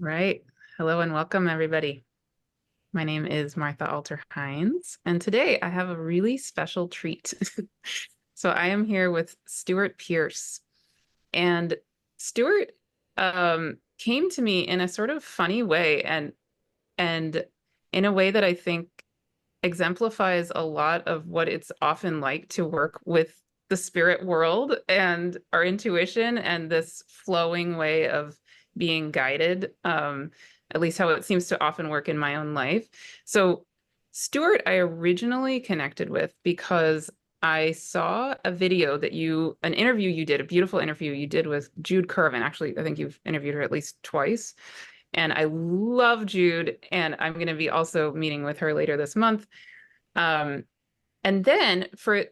Right. Hello and welcome, everybody. My name is Martha Alter Hines, and today I have a really special treat. So I am here with Stewart Pearce, and Stewart came to me in a sort of funny way, and in a way that I think exemplifies a lot of what it's often like to work with the spirit world and our intuition and this flowing way of being guided, at least how it seems to often work in my own life. So, Stewart, I originally connected with because I saw a video that an interview you did, a beautiful interview you did with Jude Curvin. Actually, I think you've interviewed her at least twice. And I love Jude, and I'm going to be also meeting with her later this month. Um, and then for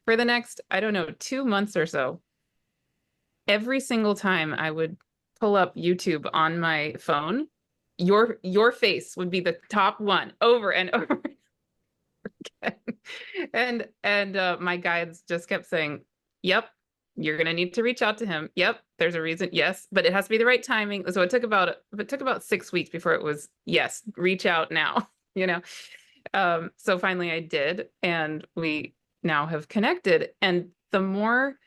for the next, I don't know, 2 months or so, every single time I would pull up YouTube on my phone, your face would be the top one over and over again. And my guides just kept saying, "Yep, you're gonna need to reach out to him. Yep, there's a reason. Yes, but it has to be the right timing." So it took about 6 weeks before it was, yes, reach out now, you know. So finally I did, and we now have connected. And the more,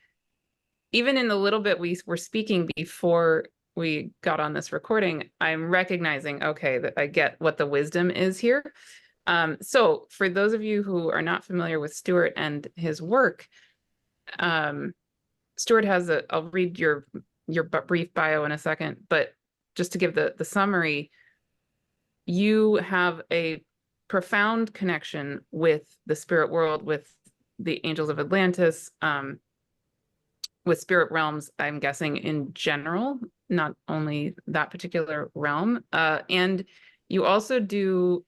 even in the little bit we were speaking before we got on this recording, I'm recognizing, okay, that I get what the wisdom is here. So for those of you who are not familiar with Stewart and his work, Stewart has I'll read your brief bio in a second, but just to give the summary, you have a profound connection with the spirit world, with the Angels of Atlantis, with spirit realms, I'm guessing in general, not only that particular realm. And you also do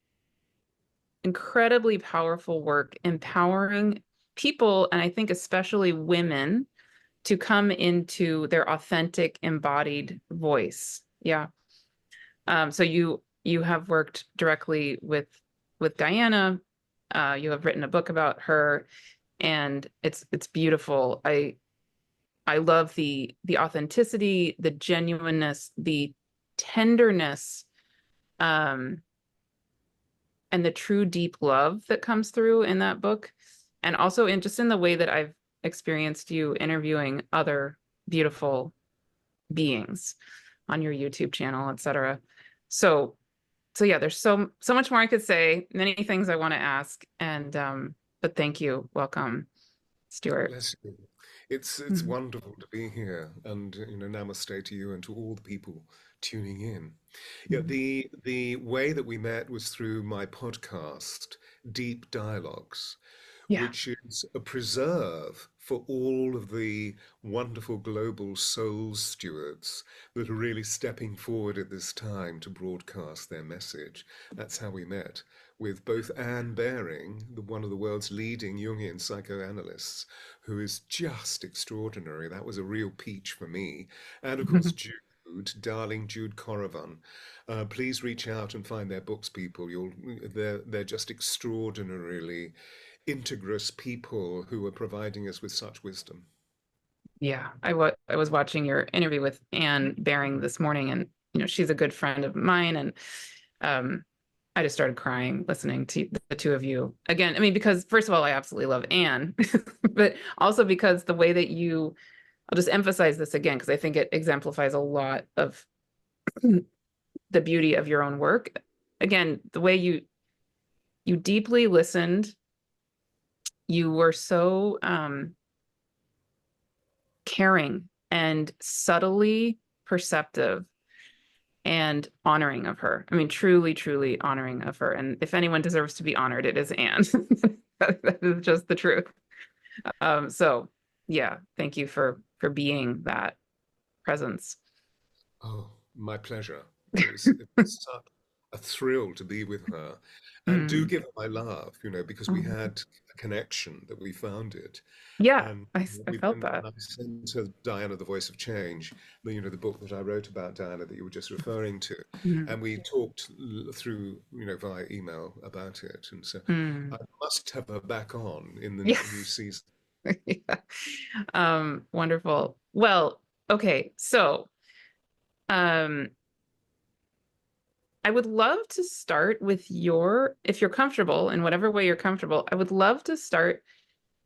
incredibly powerful work empowering people, and I think especially women, to come into their authentic embodied voice. Yeah. So you have worked directly with Diana. You have written a book about her, and it's beautiful. I love the authenticity, the genuineness, the tenderness, and the true deep love that comes through in that book, and also in just in the way that I've experienced you interviewing other beautiful beings on your YouTube channel, etc. So yeah, there's so much more I could say, many things I want to ask, and but thank you. Welcome, Stewart. Bless you. It's Mhm. wonderful to be here, and namaste to you and to all the people tuning in. Yeah, Mhm. the way that we met was through my podcast, Deep Dialogues, Yeah. which is a preserve for all of the wonderful global soul stewards that are really stepping forward at this time to broadcast their message. That's how we met, with both Anne Baring, one of the world's leading Jungian psychoanalysts, who is just extraordinary. That was a real peach for me. And of course, Jude, darling Jude Coravan. Please reach out and find their books, people. They're just extraordinarily integrous people who are providing us with such wisdom. Yeah, I was watching your interview with Anne Baring this morning, and she's a good friend of mine, and um, I just started crying listening to the two of you again. I mean, because first of all, I absolutely love Anne, but also because the way that I'll just emphasize this again because I think it exemplifies a lot of the beauty of your own work. Again, the way you deeply listened, you were so caring and subtly perceptive and honoring of her. I mean, truly, truly honoring of her. And if anyone deserves to be honored, it is Anne. That is just the truth. So yeah, thank you for being that presence. Oh, my pleasure. It was such a thrill to be with her. And do Mm. give her my love, because we Oh, had a connection that we founded. yeah, And I felt that. I sent her Diana, the Voice of Change, the book that I wrote about Diana that you were just referring to. Mm. And we talked through, via email about it. And so I Mm. must have her back on in the Yeah. new season. Yeah. Wonderful. Well, okay, so um I would love to start with if you're comfortable in whatever way you're comfortable, I would love to start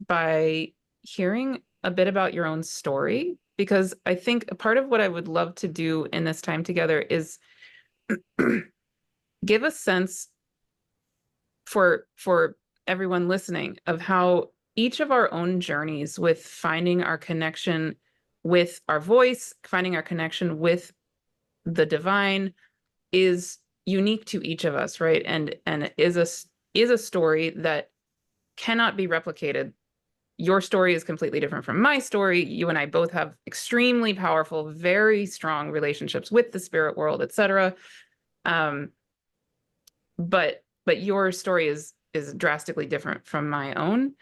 by hearing a bit about your own story, because I think a part of what I would love to do in this time together is give a sense for everyone listening of how each of our own journeys with finding our connection with our voice, finding our connection with the divine is unique to each of us, right? And is a story that cannot be replicated. Your story is completely different from my story. You and I both have extremely powerful, very strong relationships with the spirit world, etc. Um, but your story is drastically different from my own.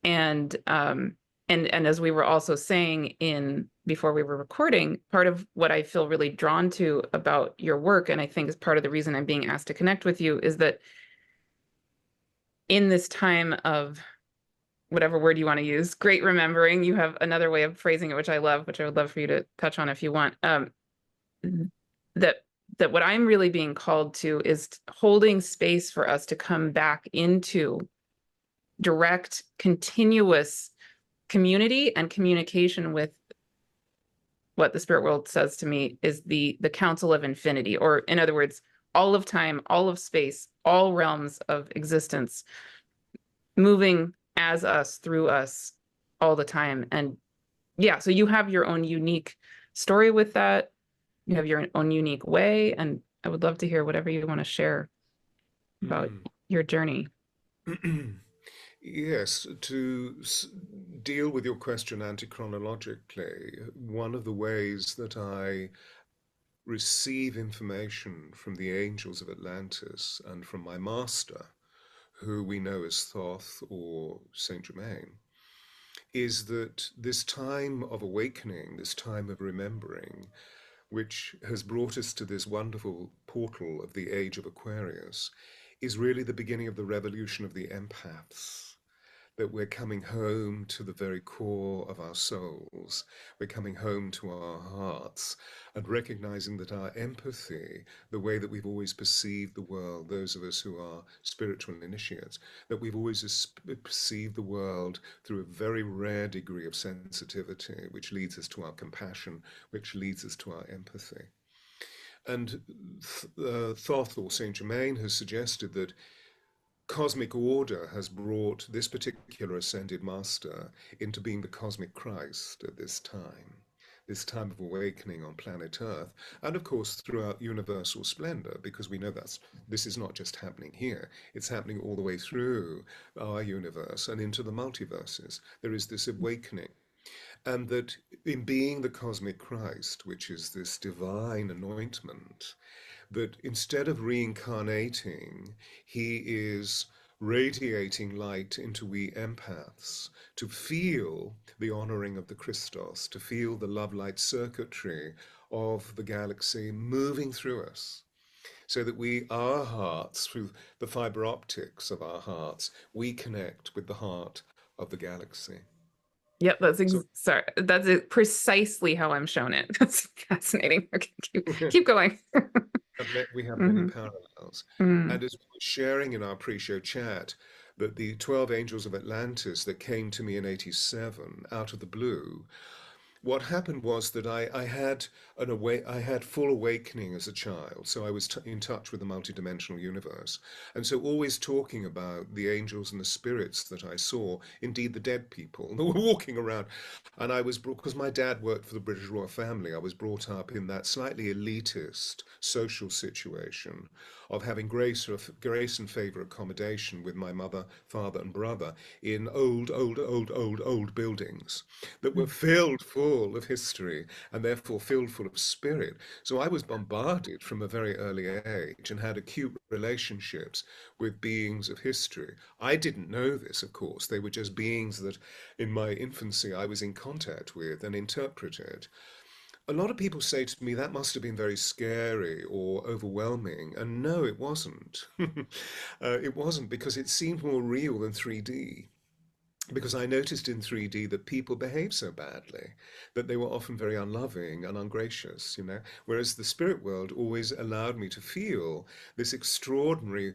And as we were also saying in before we were recording, part of what I feel really drawn to about your work, and I think is part of the reason I'm being asked to connect with you, is that in this time of whatever word you want to use, great remembering, you have another way of phrasing it, which I love, which I would love for you to touch on if you want. That that what I'm really being called to is holding space for us to come back into direct, continuous community and communication with what the spirit world says to me is the council of infinity, or in other words, all of time, all of space, all realms of existence moving as us, through us, all the time. And yeah, so you have your own unique story with that. You have your own unique way, and I would love to hear whatever you want to share about Mm. your journey. Yes, to deal with your question anti-chronologically, one of the ways that I receive information from the Angels of Atlantis and from my master, who we know as Thoth or Saint Germain, is that this time of awakening, this time of remembering, which has brought us to this wonderful portal of the age of Aquarius, is really the beginning of the revolution of the empaths. That we're coming home to the very core of our souls. We're coming home to our hearts and recognizing that our empathy, the way that we've always perceived the world, those of us who are spiritual initiates, that we've always perceived the world through a very rare degree of sensitivity, which leads us to our compassion, which leads us to our empathy. And Thoth or Saint Germain has suggested that cosmic order has brought this particular ascended master into being the cosmic Christ at this time of awakening on planet Earth, and of course throughout universal splendor, because we know this is not just happening here, it's happening all the way through our universe and into the multiverses. There is this awakening. And that in being the cosmic Christ, which is this divine anointment, that instead of reincarnating, he is radiating light into we empaths to feel the honoring of the Christos, to feel the love light circuitry of the galaxy moving through us, so that our hearts, through the fiber optics of our hearts, we connect with the heart of the galaxy. Yep, So sorry, precisely how I'm shown it. That's fascinating. Okay, keep going. we have many Hmm. parallels. Mm. And as we were sharing in our pre-show chat, that the 12 Angels of Atlantis that came to me in 87 out of the blue, what happened was that I had full awakening as a child, so I was in touch with the multidimensional universe, and so always talking about the angels and the spirits that I saw, indeed the dead people that were walking around. And I was because my dad worked for the British royal family, I was brought up in that slightly elitist social situation of having grace and favor accommodation with my mother, father, and brother in old buildings that were filled full of history and therefore filled full of spirit. So I was bombarded from a very early age and had acute relationships with beings of history. I didn't know this, of course. They were just beings that in my infancy I was in contact with and interpreted. A lot of people say to me that must have been very scary or overwhelming, and no, it wasn't. It wasn't, because it seemed more real than 3D. because I noticed in 3D that people behave so badly, that they were often very unloving and ungracious, you know, whereas the spirit world always allowed me to feel this extraordinary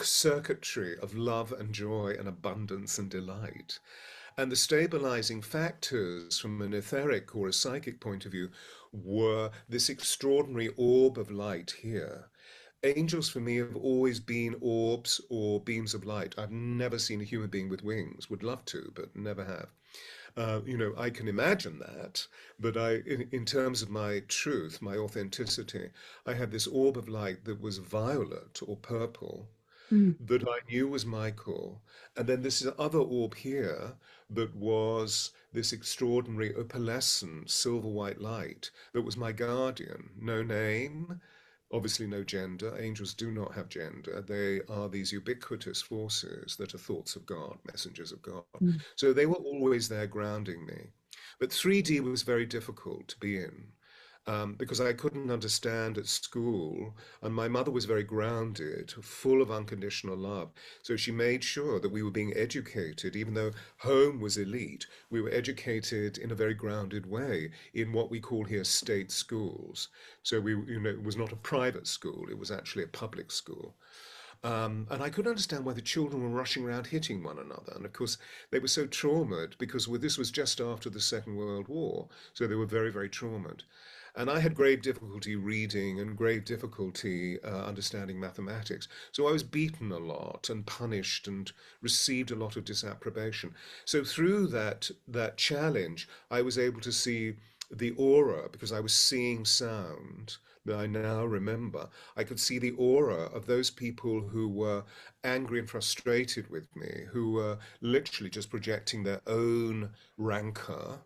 circuitry of love and joy and abundance and delight. And the stabilizing factors from an etheric or a psychic point of view were this extraordinary orb of light here. Angels for me have always been orbs or beams of light. I've never seen a human being with wings. Would love to, but never have. You know, I can imagine that, but in terms of my truth, my authenticity, I had this orb of light that was violet or purple Mm, that I knew was Michael. And then this other orb here that was this extraordinary opalescent silver white light that was my guardian. No name, obviously no gender. Angels do not have gender. They are these ubiquitous forces that are thoughts of God, messengers of God. mm, So they were always there grounding me. But 3D was very difficult to be in. Because I couldn't understand at school, and my mother was very grounded, full of unconditional love. So she made sure that we were being educated, even though home was elite, we were educated in a very grounded way in what we call here state schools. So you know, it was not a private school, it was actually a public school. And I couldn't understand why the children were rushing around hitting one another. And of course, they were so traumatized because this was just after the Second World War. So they were very, very traumatized. And I had grave difficulty reading and grave difficulty understanding mathematics. So I was beaten a lot and punished and received a lot of disapprobation. So through that challenge, I was able to see the aura because I was seeing sound that I now remember. I could see the aura of those people who were angry and frustrated with me, who were literally just projecting their own rancor,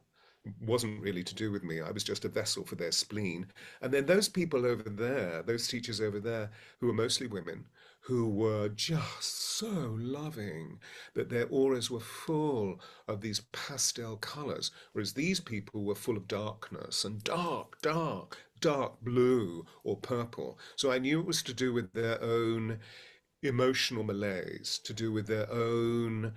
wasn't really to do with me. I was just a vessel for their spleen. And then those people over there, those teachers over there, who were mostly women, who were just so loving that their auras were full of these pastel colors, whereas these people were full of darkness and dark, dark, dark blue or purple. So I knew it was to do with their own emotional malaise, to do with their own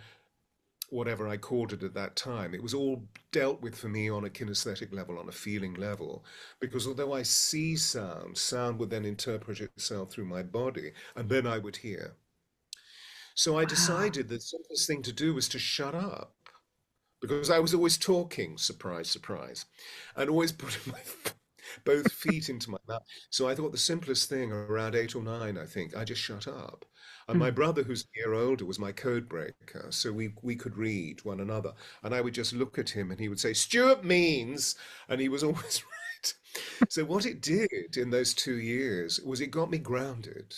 whatever I called it at that time. It was all dealt with for me on a kinesthetic level, on a feeling level, because although I see sound, sound would then interpret itself through my body, and then I would hear. So I wow. decided that the simplest thing to do was to shut up, because I was always talking, surprise, surprise, and always putting my both feet into my mouth. So I thought the simplest thing around 8 or 9, I think, I just shut up. And my Mm, brother, who's a year older, was my code breaker, so we could read one another. And I would just look at him, and he would say, "Stuart means," and he was always right. So what it did in those 2 years was it got me grounded.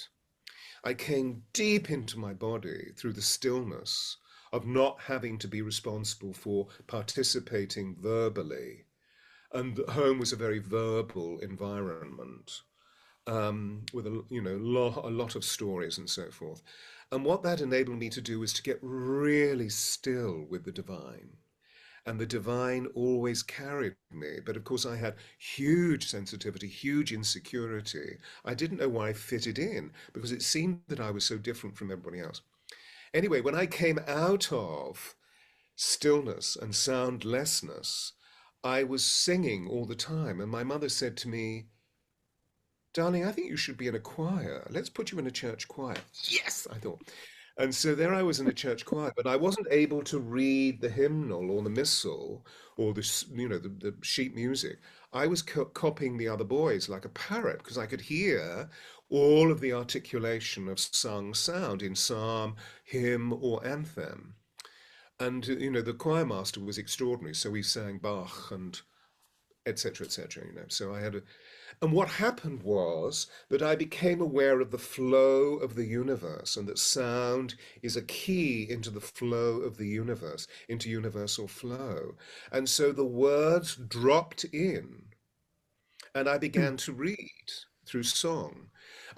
I came deep into my body through the stillness of not having to be responsible for participating verbally. And home was a very verbal environment with a lot of stories and so forth. And what that enabled me to do was to get really still with the divine. And the divine always carried me. But of course, I had huge sensitivity, huge insecurity. I didn't know where I fitted in because it seemed that I was so different from everybody else. Anyway, when I came out of stillness and soundlessness, I was singing all the time. And my mother said to me, "Darling, I think you should be in a choir. Let's put you in a church choir." Yes, I thought. And so there I was in a church choir, but I wasn't able to read the hymnal or the missal or the sheet music. I was copying the other boys like a parrot because I could hear all of the articulation of sung sound in psalm, hymn, or anthem. And the choir master was extraordinary, so we sang Bach and etc., etc. So I had a, and what happened was that I became aware of the flow of the universe and that sound is a key into the flow of the universe, into universal flow. And so the words dropped in, and I mm, began to read through song.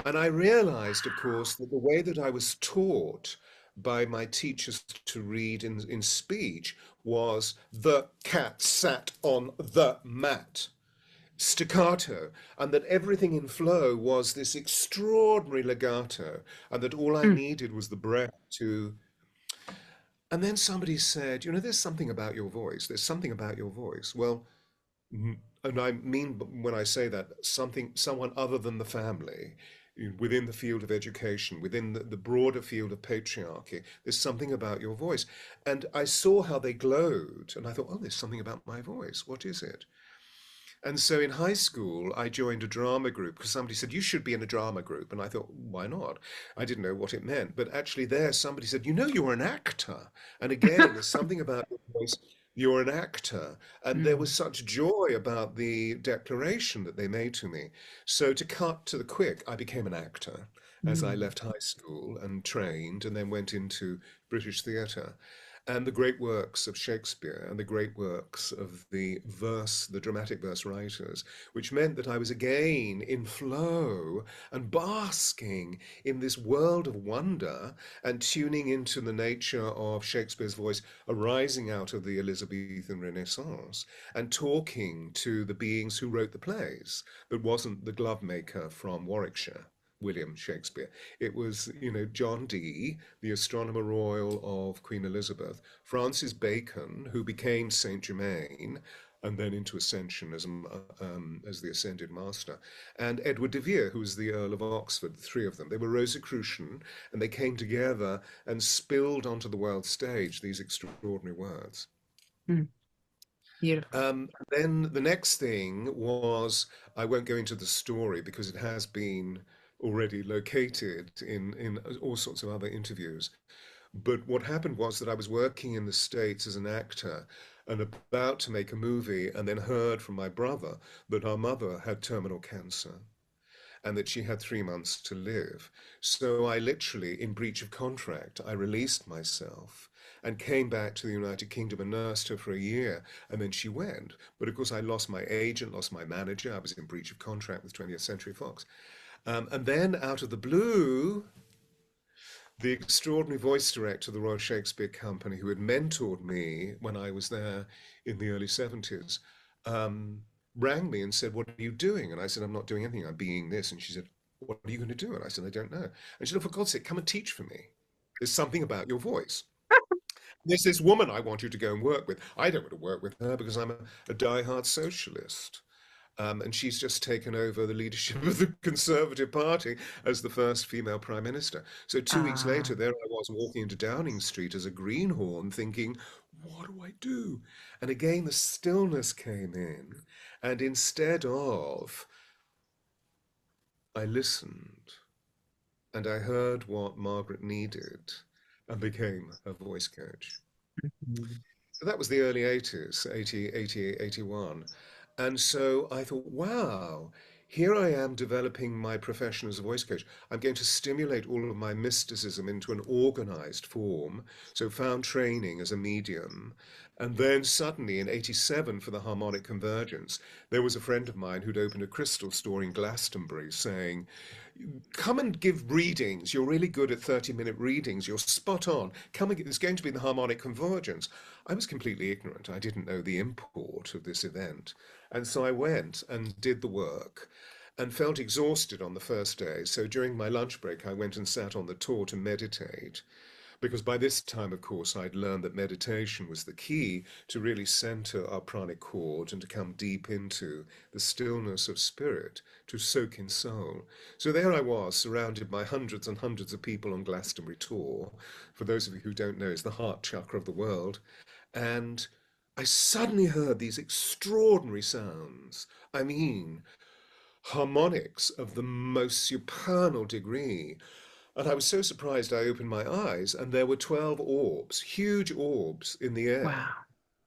And I realized, of course, that the way that I was taught by my teachers to read in speech was the cat sat on the mat, staccato, and that everything in flow was this extraordinary legato, and that all I mm, needed was the breath to. And then somebody said, you know, there's something about your voice. There's something about your voice. Well, and I mean when I say that, someone other than the family, within the field of education, within the broader field of patriarchy, there's something about your voice. And I saw how they glowed, and I thought, oh, there's something about my voice. What is it? And so in high school, I joined a drama group because somebody said, you should be in a drama group. And I thought, why not? I didn't know what it meant. But actually, there, somebody said, you know, you're an actor. And again, there's something about your voice, you're an actor. And there was Mm, such joy about the declaration that they made to me. So to cut to the quick, I became an actor as I mm, left high school and trained and then went into British theatre and the great works of Shakespeare and the great works of the dramatic verse writers, which meant that I was again in flow and basking in this world of wonder and tuning into the nature of Shakespeare's voice arising out of the Elizabethan Renaissance and talking to the beings who wrote the plays that wasn't the glovemaker from Warwickshire. William Shakespeare. It was, you know, John Dee, the Astronomer Royal of Queen Elizabeth, Francis Bacon, who became Saint Germain, and then into Ascension as the Ascended Master, and Edward de Vere, who was the Earl of Oxford, the three of them. They were Rosicrucian, and they came together and spilled onto the world stage these extraordinary words. mm. Beautiful. Then the next thing was, I won't go into the story because it has been already located in all sorts of other interviews. But what happened was that I was working in the States as an actor and about to make a movie, and then heard from my brother that our mother had terminal cancer and that she had 3 months to live. So I literally, in breach of contract, I released myself and came back to the United Kingdom and nursed her for a year, and then she went. But of course, I lost my agent, lost my manager. I was in breach of contract with 20th Century Fox. And then out of the blue, the extraordinary voice director of the Royal Shakespeare Company, who had mentored me when I was there in the early 70s, um, rang me and said, what are you doing? And I said, I'm not doing anything. I'm being this. And she said, what are you going to do? And I said, I don't know. And she said, oh, for God's sake, come and teach for me. There's something about your voice. There's this woman I want you to go and work with. I don't want to work with her because I'm a diehard socialist. And she's just taken over the leadership of the Conservative Party as the first female prime minister. So 2 weeks later, Ah, there I was walking into Downing Street as a greenhorn, thinking, what do I do? And again, the stillness came in. And instead of, I listened and I heard what Margaret needed and became a voice coach. mhm. So that was the early 80s, 80, 80, 81. And so I thought, wow, here I am developing my profession as a voice coach. I'm going to stimulate all of my mysticism into an organized form. So found training as a medium. And then suddenly in 87 for the harmonic convergence, there was a friend of mine who'd opened a crystal store in Glastonbury saying, come and give readings. You're really good at 30-minute readings. You're spot on. Come and there's going to be the harmonic convergence. I was completely ignorant. I didn't know the import of this event. And so I went and did the work and felt exhausted on the first day. So during my lunch break, I went and sat on the tour to meditate. Because by this time, of course, I'd learned that meditation was the key to really center our pranic cord and to come deep into the stillness of spirit, to soak in soul. So there I was, surrounded by hundreds and hundreds of people on Glastonbury tour. For those of you who don't know, it's the heart chakra of the world. And I suddenly heard these extraordinary sounds. I mean, harmonics of the most supernal degree. And I was so surprised I opened my eyes and there were 12 orbs, huge orbs in the air. Wow.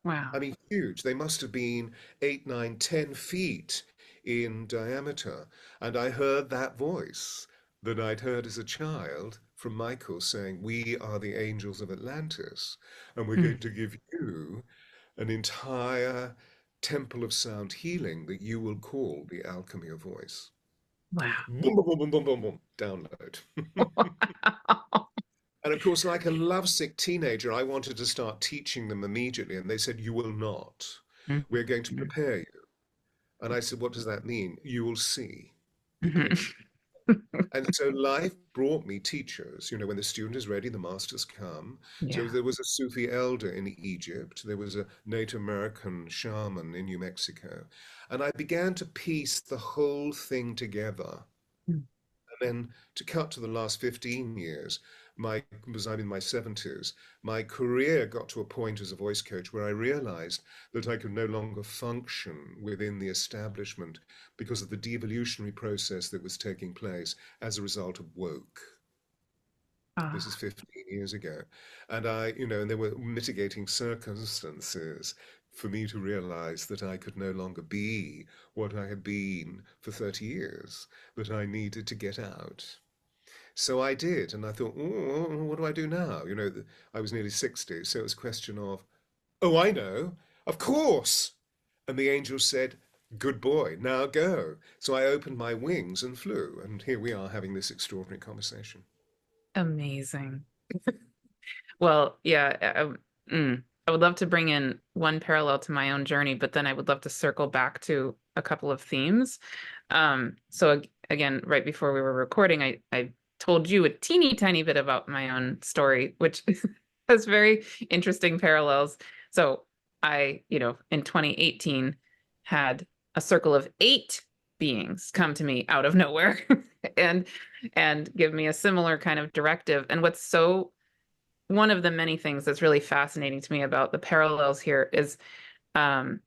Wow. I mean, huge. They must have been 8, 9, 10 feet in diameter. And I heard that voice that I'd heard as a child from Michael saying, we are the Angels of Atlantis, and we're Mm, going to give you an entire temple of sound healing that you will call the alchemy of voice. wow. Boom, boom, boom, boom, boom, boom, boom. Download. And of course, like a lovesick teenager, I wanted to start teaching them immediately. And they said, you will not. Mhm, We're going to mhm, prepare you. And I said, what does that mean? You will see. mhm. And so life brought me teachers. You know, when the student is ready, the masters come. So Yeah. there was a Sufi elder in Egypt, there was a Native American shaman in New Mexico. And I began to piece the whole thing together. Mm. And then to cut to the last 15 years, was I'm in my 70s, my career got to a point as a voice coach where I realized that I could no longer function within the establishment because of the devolutionary process that was taking place as a result of woke. This is Ah, 15 years ago. And there were mitigating circumstances for me to realize that I could no longer be what I had been for 30 years, that I needed to get out. So I did, and I thought, oh, what do I do now? I was nearly 60, so it was a question of, oh, I know, of course. And the angel said, good boy, now go. So I opened my wings and flew, and here we are having this extraordinary conversation. amazing. Well, yeah, I would love to bring in one parallel to my own journey, but then I would love to circle back to a couple of themes. Again, right before we were recording, I told you a teeny tiny bit about my own story, which has very interesting parallels. So in 2018 had a circle of 8 beings come to me out of nowhere and give me a similar kind of directive. And what's so one of the many things that's really fascinating to me about the parallels here is um,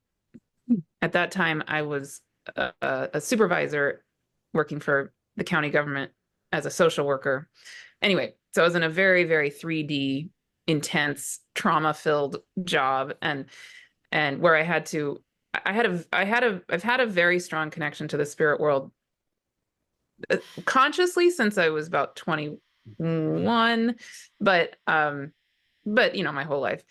at that time I was a supervisor working for the county government as a social worker. Anyway, so I was in a very, very 3D, intense, trauma-filled job, and where I've had a very strong connection to the spirit world consciously since I was about Mm. 21, but my whole life.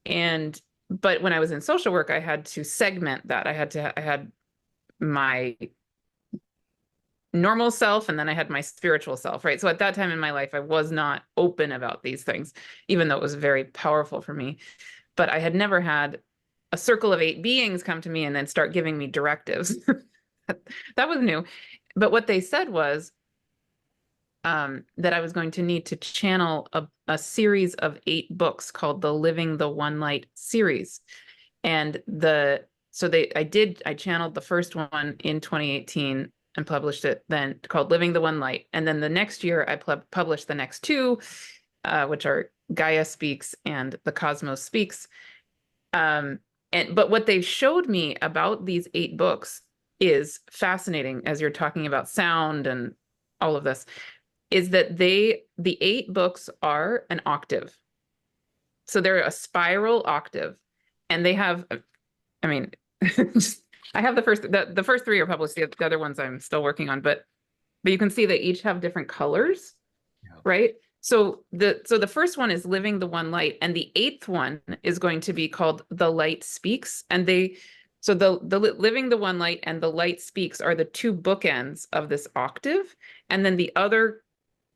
And but when I was in social work, I had to segment that. I had my normal self and then I had my spiritual self, right? So at that time in my life, I was not open about these things, even though it was very powerful for me. But I had never had a circle of 8 beings come to me and then start giving me directives. That was new. But what they said was that I was going to need to channel a series of 8 books called the Living the One Light series. And I channeled the first one in 2018 and published it then called Living the One Light. And then the next year I published the next 2, which are Gaia Speaks and The Cosmos Speaks. But what they showed me about these 8 books is fascinating as you're talking about sound and all of this, is that the 8 books are an octave. So they're a spiral octave. And they have, I mean, just, I have the first 3 are published. The other ones I'm still working on, but you can see they each have different colors, Yeah. right? So the first one is Living the One Light, and the 8th one is going to be called The Light Speaks. And the Living the One Light and The Light Speaks are the 2 bookends of this octave, and then the other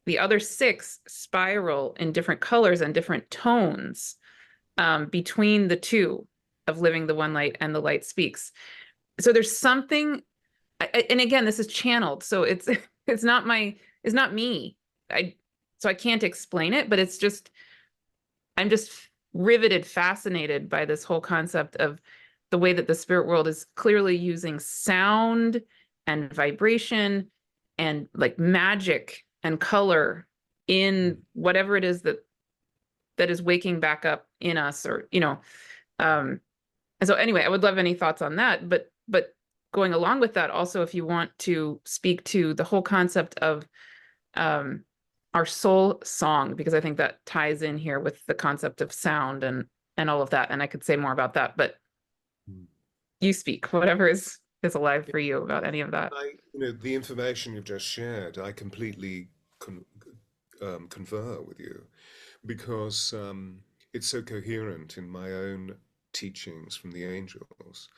6 spiral in different colors and different tones between the 2 of Living the One Light and The Light Speaks. So there's something, and again, this is channeled, so it's not me. I can't explain it, but I'm just riveted, fascinated by this whole concept of the way that the spirit world is clearly using sound and vibration and like magic and color in whatever it is that is waking back up in us, or and so anyway, I would love any thoughts on that, but going along with that also, if you want to speak to the whole concept of um our soul song, because I think that ties in here with the concept of sound and all of that, and I could say more about that, but Mm. you speak whatever is alive for you about any of that. The information you've just shared, I completely confer with you because it's so coherent in my own teachings from the angels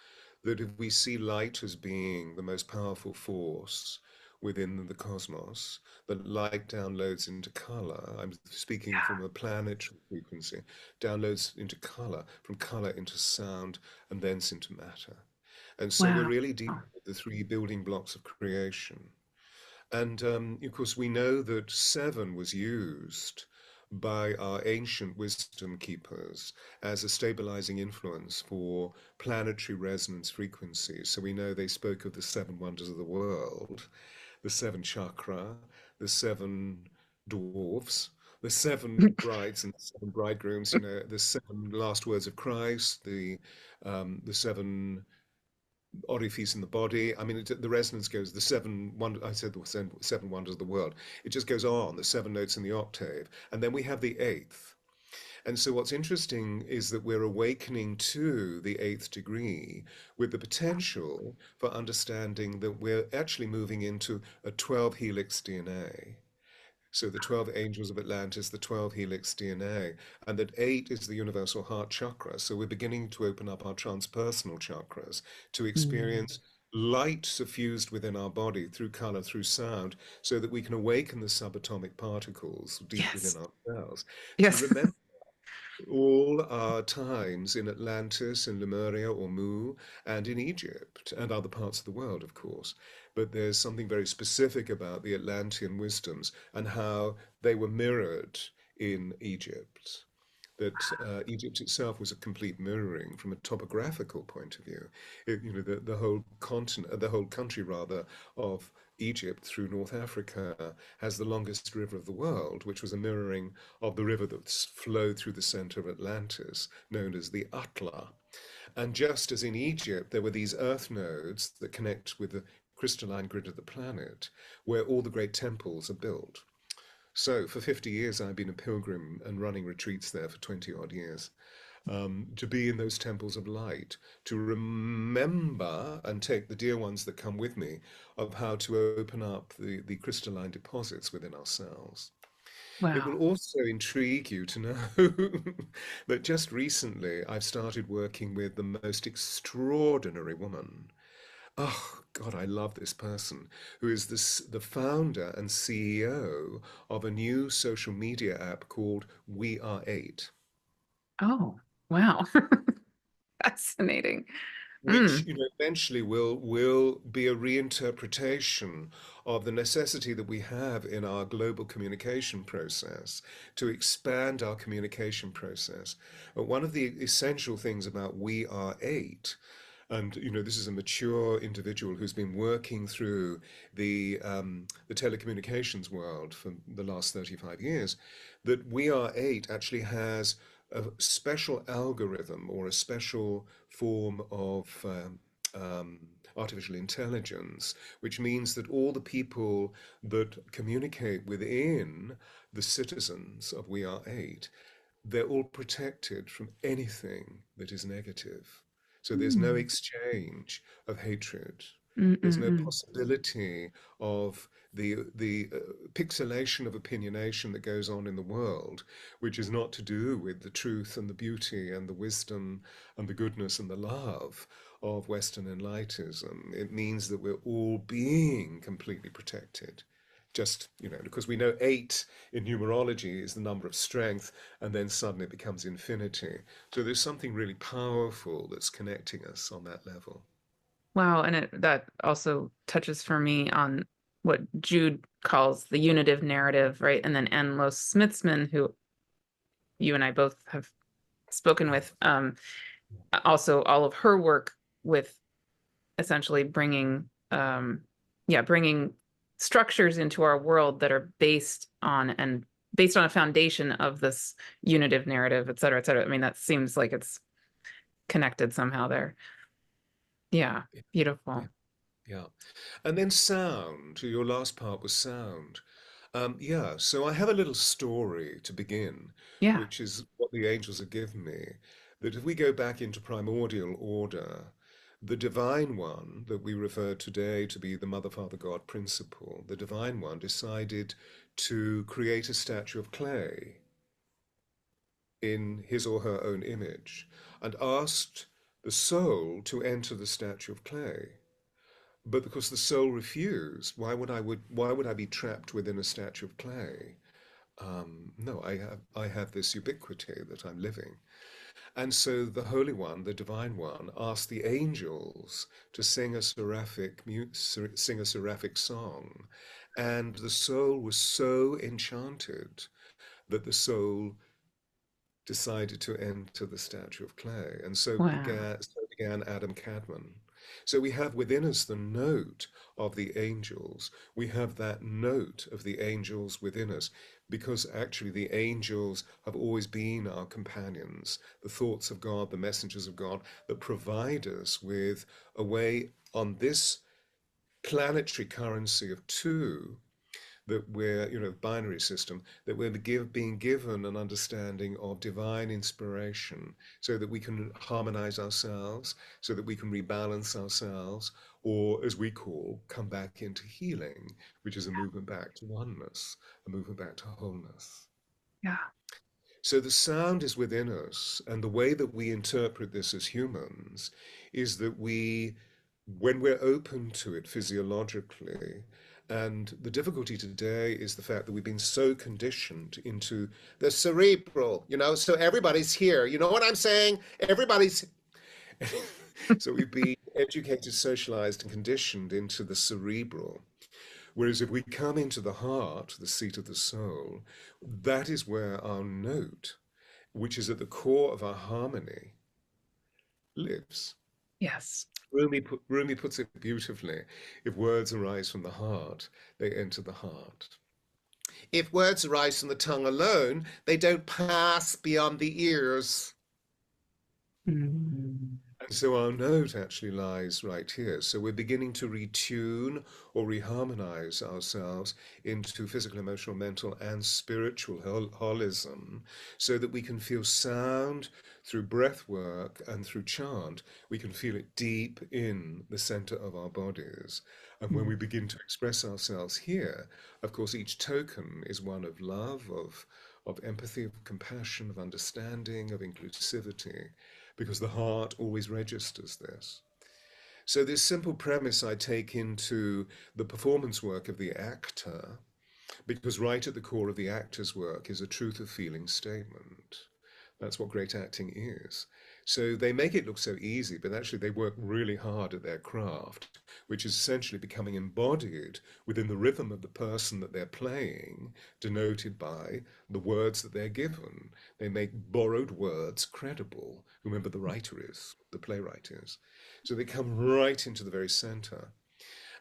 that if we see light as being the most powerful force within the cosmos, that light downloads into color. I'm speaking from a planetary frequency, downloads into color, from color into sound, and thence into matter. And so we're Wow. really dealing with the 3 building blocks of creation. And of course, we know that seven was used by our ancient wisdom keepers as a stabilizing influence for planetary resonance frequencies. So we know they spoke of the seven wonders of the world, the seven chakra, the seven dwarfs, the seven brides and the seven bridegrooms, the seven last words of Christ, the seven orifice in the body. I mean, the resonance goes the seven wonder. I said the seven wonders of the world. It just goes on. The seven notes in the octave, and then we have the eighth. And so, what's interesting is that we're awakening to the eighth degree with the potential for understanding that we're actually moving into a 12 helix DNA. So the 12 angels of Atlantis, the 12 helix DNA, and that eight is the universal heart chakra. So we're beginning to open up our transpersonal chakras to Mm. experience light suffused within our body through color, through sound, so that we can awaken the subatomic particles deep within Yes. our cells to Yes. remember all our times in Atlantis, in Lemuria or Mu, and in Egypt and other parts of the world, of course. But there's something very specific about the Atlantean wisdoms and how they were mirrored in Egypt. That Egypt itself was a complete mirroring from a topographical point of view. The whole continent, the whole country rather, of Egypt through North Africa has the longest river of the world, which was a mirroring of the river that flowed through the center of Atlantis, known as the Atla. And just as in Egypt, there were these earth nodes that connect with the crystalline grid of the planet, where all the great temples are built. So for 50 years, I've been a pilgrim and running retreats there for 20 odd years. To be in those temples of light, to remember and take the dear ones that come with me of how to open up the crystalline deposits within ourselves. It will Wow. also intrigue you to know that just recently I've started working with the most extraordinary woman. Oh, God, I love this person who is the founder and CEO of a new social media app called We Are Eight, Oh, wow. Fascinating. which Mm. eventually will be a reinterpretation of the necessity that we have in our global communication process to expand our communication process. One of the essential things about We Are Eight, and this is a mature individual who's been working through the telecommunications world for the last 35 years, that We Are Eight actually has a special algorithm or a special form of artificial intelligence, which means that all the people that communicate within the citizens of We Are Eight, they're all protected from anything that is negative. So there's no Mm. exchange of hatred. Mm, There's mm, no mm. possibility of the pixelation of opinionation that goes on in the world, which is not to do with the truth and the beauty and the wisdom and the goodness and the love of Western enlightenment. It means that we're all being completely protected. Just, because we know eight in numerology is the number of strength, and then suddenly it becomes infinity. So there's something really powerful that's connecting us on that level. Wow. And that also touches for me on what Jude calls the unitive narrative, right? And then Anne Loos Smithsman, who you and I both have spoken with, also all of her work with essentially bringing structures into our world that are based on a foundation of this unitive narrative, et cetera, et cetera. I mean, that seems like it's connected somehow there. Yeah, Yeah, beautiful. yeah. And then sound. Your last part was sound. Yeah, so I have a little story to begin, Yeah. which is what the angels have given me. That if we go back into primordial order, the divine one that we refer today to be the Mother, Father, God principle, the divine one decided to create a statue of clay in his or her own image and asked the soul to enter the statue of clay. But because the soul refused, why would I be trapped within a statue of clay? No, I have this ubiquity that I'm living. And so the Holy One, the Divine One, asked the angels to sing sing a seraphic song. And the soul was so enchanted that the soul decided to enter the statue of clay. And Wow. so began Adam Kadmon. So we have within us the note of the angels. We have that note of the angels within us because actually the angels have always been our companions, the thoughts of God, the messengers of God that provide us with a way on this planetary currency of two that we're, binary system, that we're being given an understanding of divine inspiration so that we can harmonize ourselves, so that we can rebalance ourselves, or as we call, come back into healing, which is a movement back to oneness, a movement back to wholeness. Yeah. So the sound is within us, and the way that we interpret this as humans is that when we're open to it physiologically, and the difficulty today is the fact that we've been so conditioned into the cerebral, so everybody's here. You know what I'm saying? Everybody's. So we've been educated, socialized, and conditioned into the cerebral. Whereas if we come into the heart, the seat of the soul, that is where our note, which is at the core of our harmony, lives. Yes. Rumi puts it beautifully. If words arise from the heart, they enter the heart. If words arise from the tongue alone, they don't pass beyond the ears. Mm. And so our note actually lies right here. So we're beginning to retune or reharmonize ourselves into physical, emotional, mental, and spiritual holism so that we can feel sound through breath work and through chant. We can feel it deep in the center of our bodies. And when we Mm. begin to express ourselves here, of course, each token is one of love, of empathy, of compassion, of understanding, of inclusivity because the heart always registers this. So, this simple premise I take into the performance work of the actor, because right at the core of the actor's work is a truth of feeling statement. That's what great acting is. So they make it look so easy, but actually they work really hard at their craft, which is essentially becoming embodied within the rhythm of the person that they're playing, denoted by the words that they're given. They make borrowed words credible. Remember, the writer is, the playwright is. So they come right into the very center.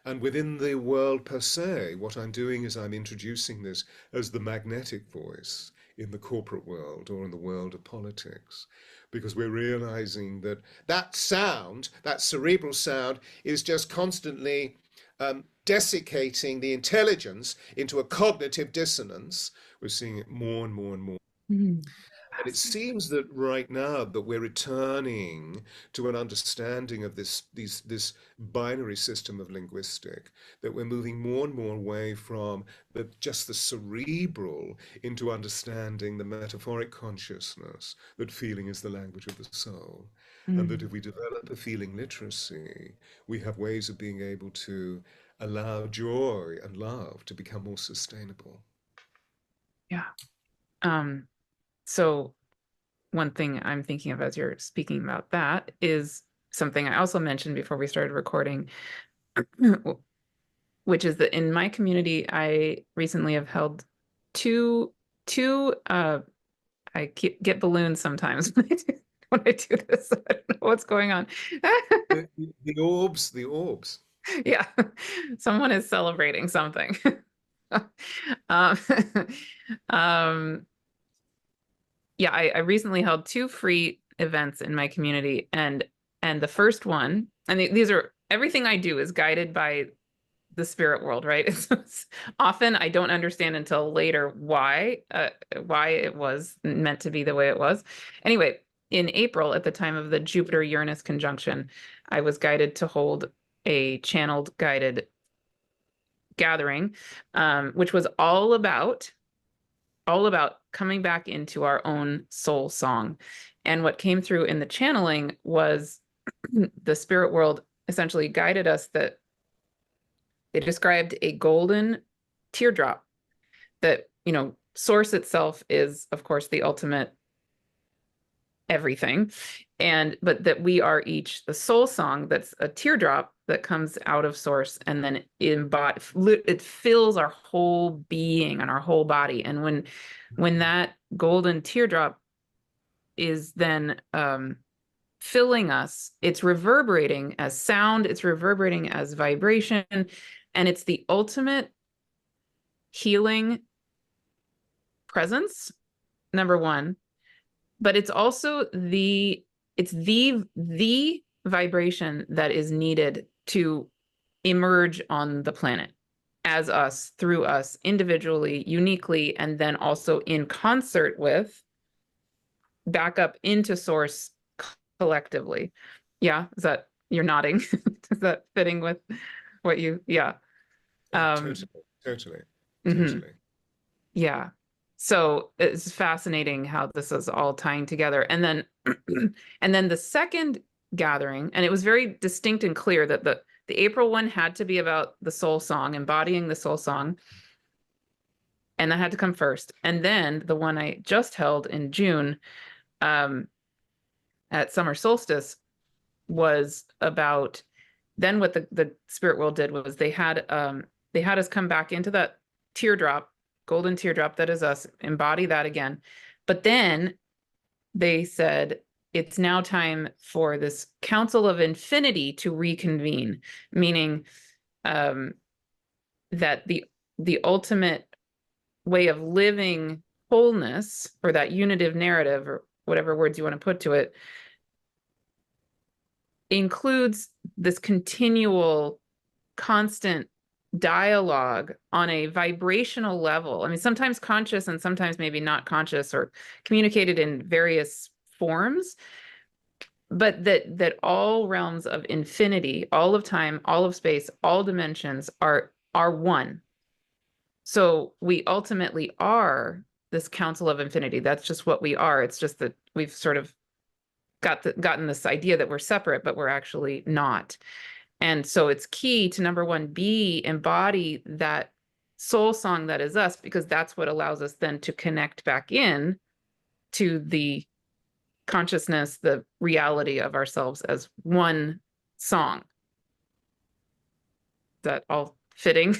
And within the world per se, what I'm doing is I'm introducing this as the magnetic voice in the corporate world or in the world of politics, because we're realizing that that sound, that cerebral sound, is just constantly desiccating the intelligence into a cognitive dissonance. We're seeing it more and more and more. Mm. And it Fascinating. seems that right now that we're returning to an understanding of this binary system of linguistic, that we're moving more and more away from just the cerebral into understanding the metaphoric consciousness, that feeling is the language of the soul. And that Mm. if we develop a feeling literacy, we have ways of being able to allow joy and love to become more sustainable. Yeah. Um, so one thing I'm thinking of as you're speaking about that is something I also mentioned before we started recording, which is that in my community, I recently have held two two get balloons sometimes when I do this. I don't know what's going on. The orbs, the orbs. Yeah, someone is celebrating something. um, um, yeah, I recently held two free events in my community, and the first one, and these are everything I do is guided by the spirit world, right? It's often I don't understand until later why it was meant to be the way it was. Anyway, in April, at the time of the Jupiter-Uranus conjunction, I was guided to hold a channeled guided gathering, which was all about coming back into our own soul song. And what came through in the channeling was the spirit world essentially guided us that they described a golden teardrop that, source itself is, of course, the ultimate everything. And but that we are each the soul song that's a teardrop that comes out of source and then it fills our whole being and our whole body. And when that golden teardrop is then filling us, it's reverberating as sound, it's reverberating as vibration, and it's the ultimate healing presence, number one. But it's also the vibration that is needed to emerge on the planet as us, through us, individually, uniquely, and then also in concert with, back up into source collectively. Yeah, is that, you're nodding? Is that fitting with what you, yeah. Totally, totally, Mhm. totally. Yeah. So it's fascinating how this is all tying together. And then and then the second gathering, and it was very distinct and clear that the April one had to be about the soul song, embodying the soul song, and that had to come first. And then the one I just held in June, um, at summer solstice, was about, then what the spirit world did was they had us come back into that teardrop, golden teardrop that is us, embody that again. But then they said it's now time for this council of infinity to reconvene, meaning um, that the ultimate way of living wholeness, or that unitive narrative, or whatever words you want to put to it, includes this continual, constant dialogue on a vibrational level. I mean, sometimes conscious and sometimes maybe not conscious, or communicated in various forms, but that all realms of infinity, all of time, all of space, all dimensions are one. So we ultimately are this council of infinity. That's just what we are. It's just that we've sort of gotten this idea that we're separate, but we're actually not. And so it's key to, number one, embody that soul song that is us, because that's what allows us then to connect back in to the consciousness, the reality of ourselves as one song. Is that all fitting?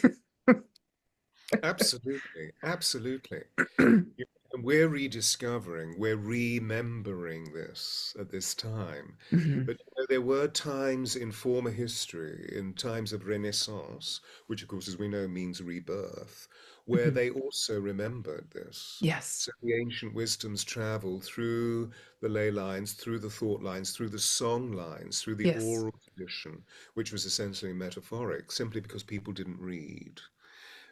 Absolutely, absolutely. And we're rediscovering, we're remembering this at this time. Mhm. But there were times in former history, in times of Renaissance, which of course, as we know, means rebirth, where Mhm. they also remembered this. Yes. So the ancient wisdoms travel through the ley lines, through the thought lines, through the song lines, through the Yes. oral tradition, which was essentially metaphoric, simply because people didn't read.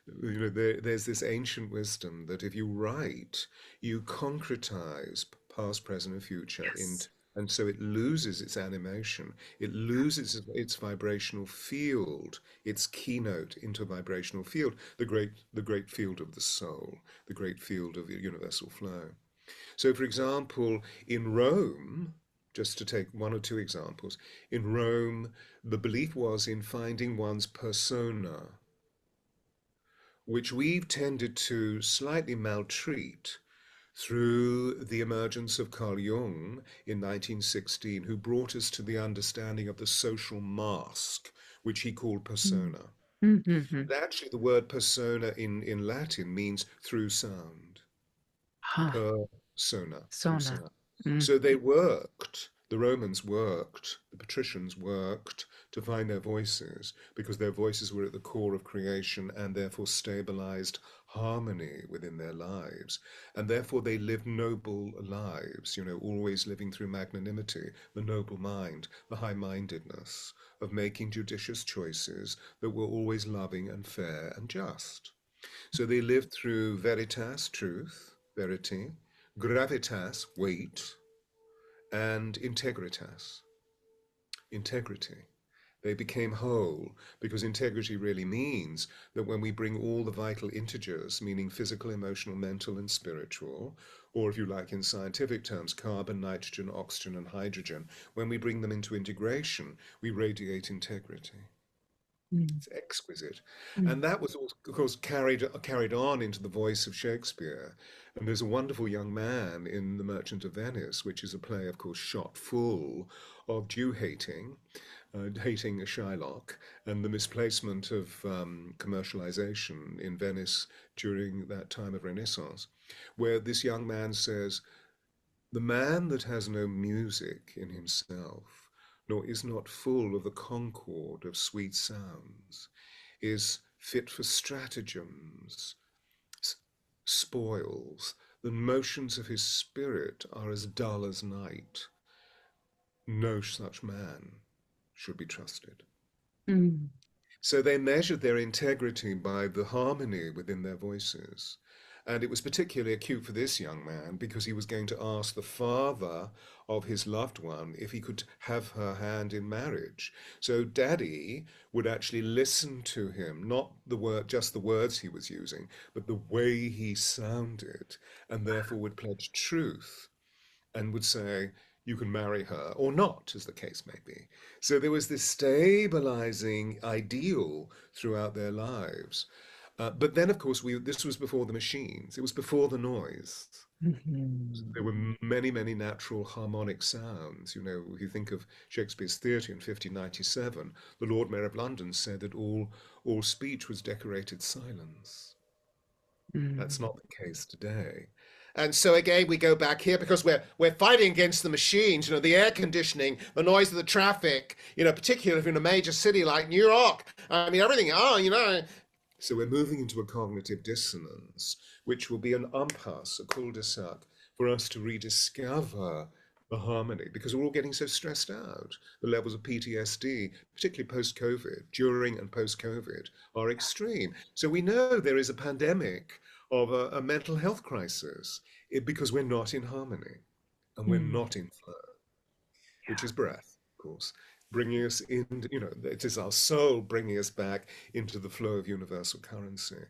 There's this ancient wisdom that if you write, you concretize past, present, and future Yes. and so it loses its animation, it loses its vibrational field, its keynote into a vibrational field, the great field of the soul, the great field of the universal flow. So, for example, in Rome, just to take one or two examples, in Rome, the belief was in finding one's persona, which we've tended to slightly maltreat through the emergence of Carl Jung in 1916, who brought us to the understanding of the social mask, which he called persona. Mm-hmm. And actually, the word persona in Latin means through sound. Huh. Persona, through Sona. sound. Mm. So they worked, the Romans worked, the patricians worked to find their voices because their voices were at the core of creation and therefore stabilized harmony within their lives. And therefore they lived noble lives, always living through magnanimity, the noble mind, the high mindedness of making judicious choices that were always loving and fair and just. So they lived through veritas, truth, verity, gravitas, weight, and integritas, integrity. They became whole because integrity really means that when we bring all the vital integers, meaning physical, emotional, mental, and spiritual, or if you like in scientific terms, carbon, nitrogen, oxygen, and hydrogen, when we bring them into integration, we radiate integrity. Mm. It's exquisite. Mm. And that was, of course, carried on into the voice of Shakespeare. And there's a wonderful young man in The Merchant of Venice, which is a play, of course, shot full of Jew hating, hating a Shylock, and the misplacement of commercialization in Venice during that time of Renaissance, where this young man says, the man that has no music in himself, nor is not full of the concord of sweet sounds, is fit for stratagems, spoils. The motions of his spirit are as dull as night. No such man should be trusted. Mm. So they measured their integrity by the harmony within their voices. And it was particularly acute for this young man because he was going to ask the father of his loved one if he could have her hand in marriage. So Daddy would actually listen to him, not the word, just the words he was using, but the way he sounded, and therefore would pledge truth and would say, you can marry her or not, as the case may be. So there was this stabilizing ideal throughout their lives. But then, of course, this was before the machines, it was before the noise. There Mhm. were many, many natural harmonic sounds. You know, if you think of Shakespeare's theatre in 1597, the Lord Mayor of London said that all speech was decorated silence. That's Mm. not the case today. And so again, we go back here because we're fighting against the machines, you know, the air conditioning, the noise of the traffic, you know, particularly in a major city like New York. I mean, everything, oh, you know. So we're moving into a cognitive dissonance, which will be an impasse, a cul-de-sac, for us to rediscover the harmony because we're all getting so stressed out. The levels of PTSD, particularly post-COVID, during and post-COVID, are extreme. So we know there is a pandemic of a mental health crisis because we're not in harmony and we're Mm. not in flow, which is breath, of course, bringing us into, you know, it is our soul bringing us back into the flow of universal currency.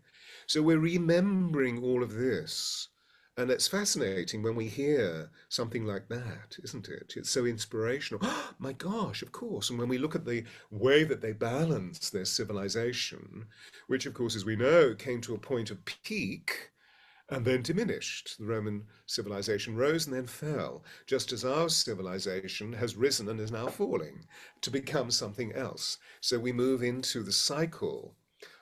So we're remembering all of this. And it's fascinating when we hear something like that, isn't it? It's so inspirational. Oh, my gosh, of course. And when we look at the way that they balance their civilization, which, of course, as we know, came to a point of peak and then diminished. The Roman civilization rose and then fell, just as our civilization has risen and is now falling to become something else. So we move into the cycle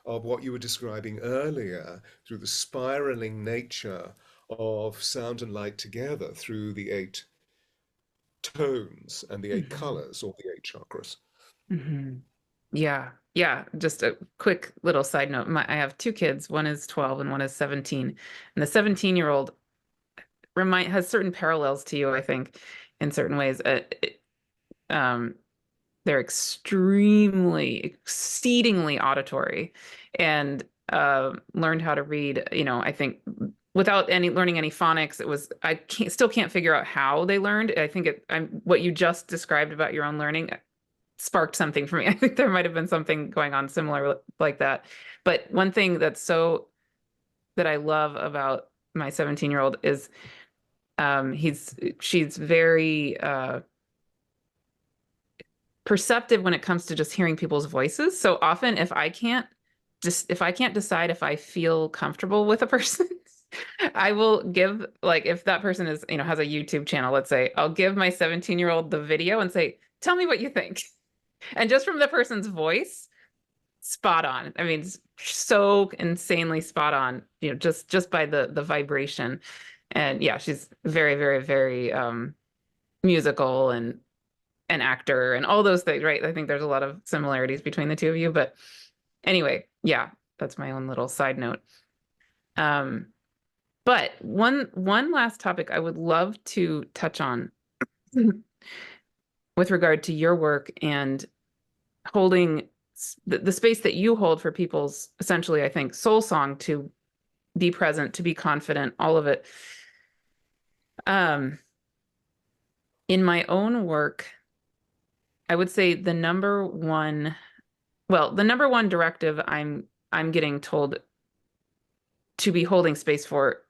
of what you were describing earlier through the spiraling nature of sound and light together through the eight tones and the eight Mhm. colors or the eight chakras. Mhm. Yeah. Yeah. Just a quick little side note. I have two kids. One is 12 and one is 17. And the 17-year-old has certain parallels to you, I think, in certain ways. Um, they're exceedingly auditory and learned how to read, I think without learning any phonics. Still can't figure out how they learned. I think what you just described about your own learning sparked something for me. I think there might have been something going on similar like that. But one thing that I love about my 17-year-old is she's very perceptive when it comes to just hearing people's voices. So often if I can't decide if I feel comfortable with a person, I will give, like, if that person has a YouTube channel, let's say, I'll give my 17-year-old the video and say, tell me what you think. And just from the person's voice, spot on. I mean, it's so insanely spot on, just by the vibration. And yeah, she's very, very, very musical and an actor and all those things, right? I think there's a lot of similarities between the two of you. But anyway, yeah, that's my own little side note. Um, but one last topic I would love to touch on with regard to your work and holding the space that you hold for people's, essentially, I think, soul song to be present, to be confident, all of it. Um, in my own work, I would say the number one directive I'm getting told to be holding space for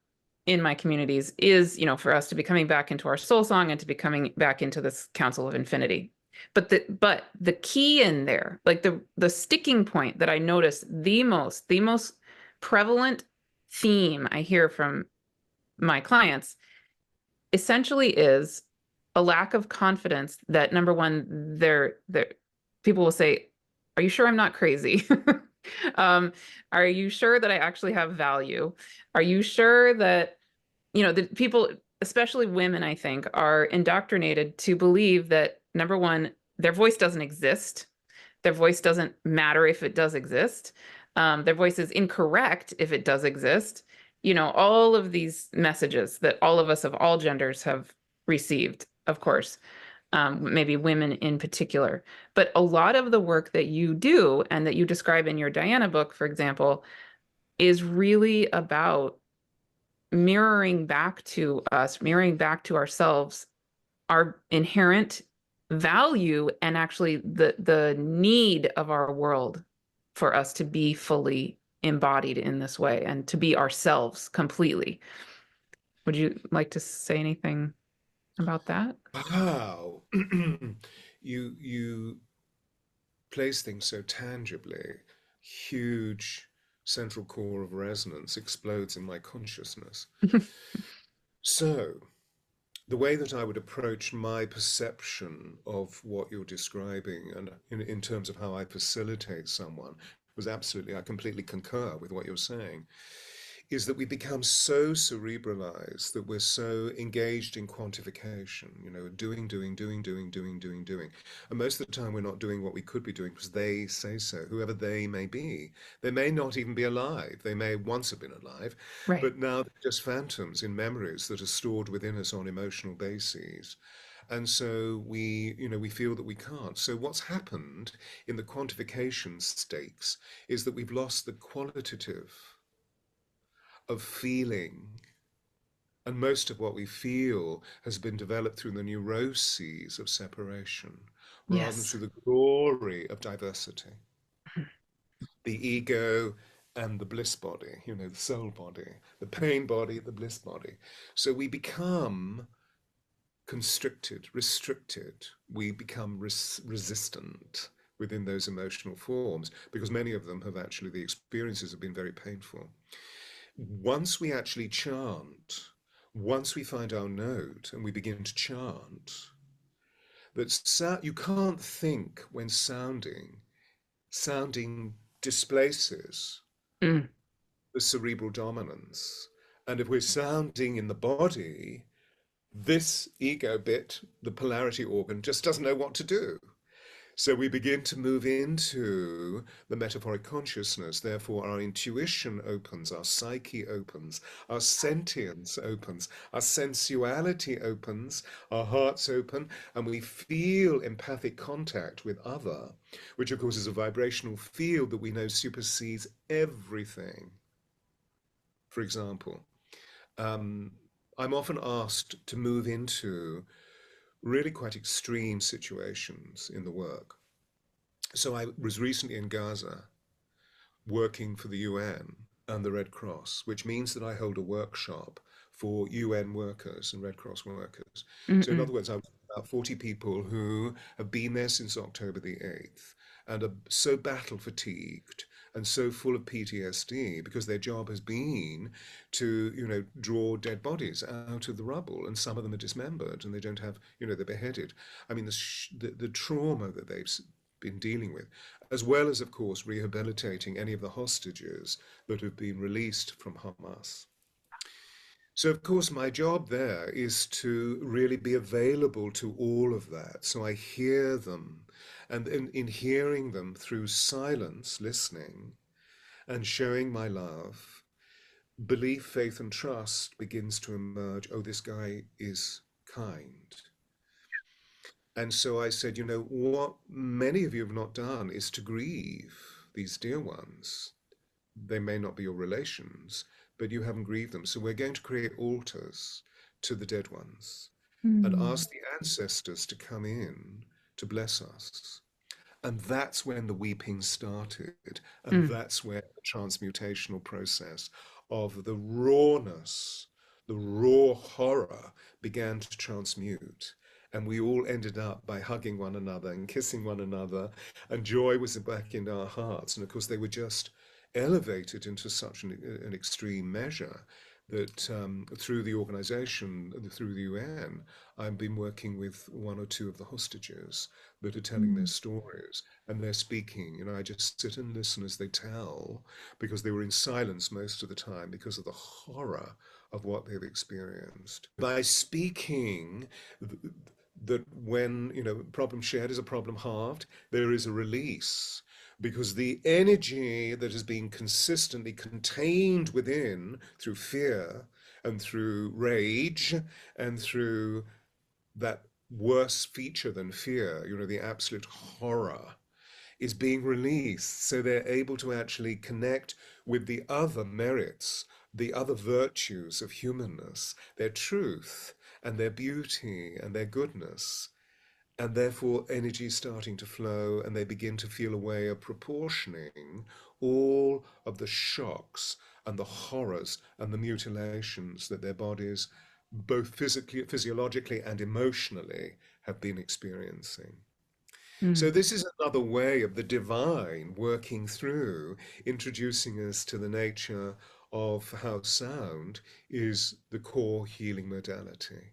in my communities is, for us to be coming back into our soul song and to be coming back into this council of infinity. But the key in there, like the sticking point that I notice the most prevalent theme I hear from my clients essentially is a lack of confidence that number one, they're people will say, "Are you sure I'm not crazy?" Are you sure that I actually have value? Are you sure that, the people, especially women, I think, are indoctrinated to believe that number one, their voice doesn't exist. Their voice doesn't matter if it does exist. Their voice is incorrect if it does exist. All of these messages that all of us of all genders have received, of course, maybe women in particular. But a lot of the work that you do and that you describe in your Diana book, for example, is really about mirroring back to us, mirroring back to ourselves, our inherent value and actually the need of our world for us to be fully embodied in this way and to be ourselves completely. Would you like to say anything about that? Wow. You place things so tangibly. Huge central core of resonance explodes in my consciousness. So, the way that I would approach my perception of what you're describing and in terms of how I facilitate someone was absolutely, I completely concur with what you're saying, is that we become so cerebralized that we're so engaged in quantification, doing. And most of the time we're not doing what we could be doing because they say so, whoever they may be. They may not even be alive. They may once have been alive, Right. but now they're just phantoms in memories that are stored within us on emotional bases. And so we feel that we can't. So what's happened in the quantification stakes is that we've lost the qualitative of feeling. And most of what we feel has been developed through the neuroses of separation rather than Yes. through the glory of diversity. The ego and the bliss body, the soul body, the pain body, the bliss body. So we become constricted, restricted, we become resistant within those emotional forms because many of them have actually, the experiences have been very painful. Once we actually chant, once we find our note and we begin to chant, you can't think when sounding displaces Mm. the cerebral dominance. And if we're sounding in the body, this ego bit, the polarity organ, just doesn't know what to do. So we begin to move into the metaphoric consciousness. Therefore, our intuition opens, our psyche opens, our sentience opens, our sensuality opens, our hearts open, and we feel empathic contact with other, which of course is a vibrational field that we know supersedes everything. For example, um, I'm often asked to move into really quite extreme situations in the work. So I was recently in Gaza working for the UN and the Red Cross, which means that I hold a workshop for UN workers and Red Cross workers. So in Mm-mm. other words, I have about 40 people who have been there since October the 8th and are so battle fatigued and so full of PTSD because their job has been to, draw dead bodies out of the rubble, and some of them are dismembered and they don't have, they're beheaded. I mean, the trauma that they've been dealing with, as well as, of course, rehabilitating any of the hostages that have been released from Hamas. So, of course, my job there is to really be available to all of that. So I hear them, and in hearing them through silence, listening, and showing my love, belief, faith, and trust begins to emerge. Oh, this guy is kind. And so I said, what many of you have not done is to grieve these dear ones. They may not be your relations, but you haven't grieved them. So we're going to create altars to the dead ones and Mm. ask the ancestors to come in to bless us. And that's when the weeping started. And Mm. that's where the transmutational process of the rawness, the raw horror began to transmute. And we all ended up by hugging one another and kissing one another, and joy was back in our hearts. And of course, they were just elevated into such an extreme measure that through the organization, through the UN, I've been working with one or two of the hostages that are telling their Mm. stories, and they're speaking. I just sit and listen as they tell, because they were in silence most of the time because of the horror of what they've experienced. By speaking, that when, problem shared is a problem halved, there is a release, because the energy that has been consistently contained within through fear and through rage and through that worse feature than fear, the absolute horror, is being released. So they're able to actually connect with the other merits, the other virtues of humanness, their truth and their beauty and their goodness. And therefore, energy is starting to flow, and they begin to feel a way of proportioning all of the shocks and the horrors and the mutilations that their bodies, both physically, physiologically, and emotionally, have been experiencing. So, Mm. this is another way of the divine working through, introducing us to the nature of how sound is the core healing modality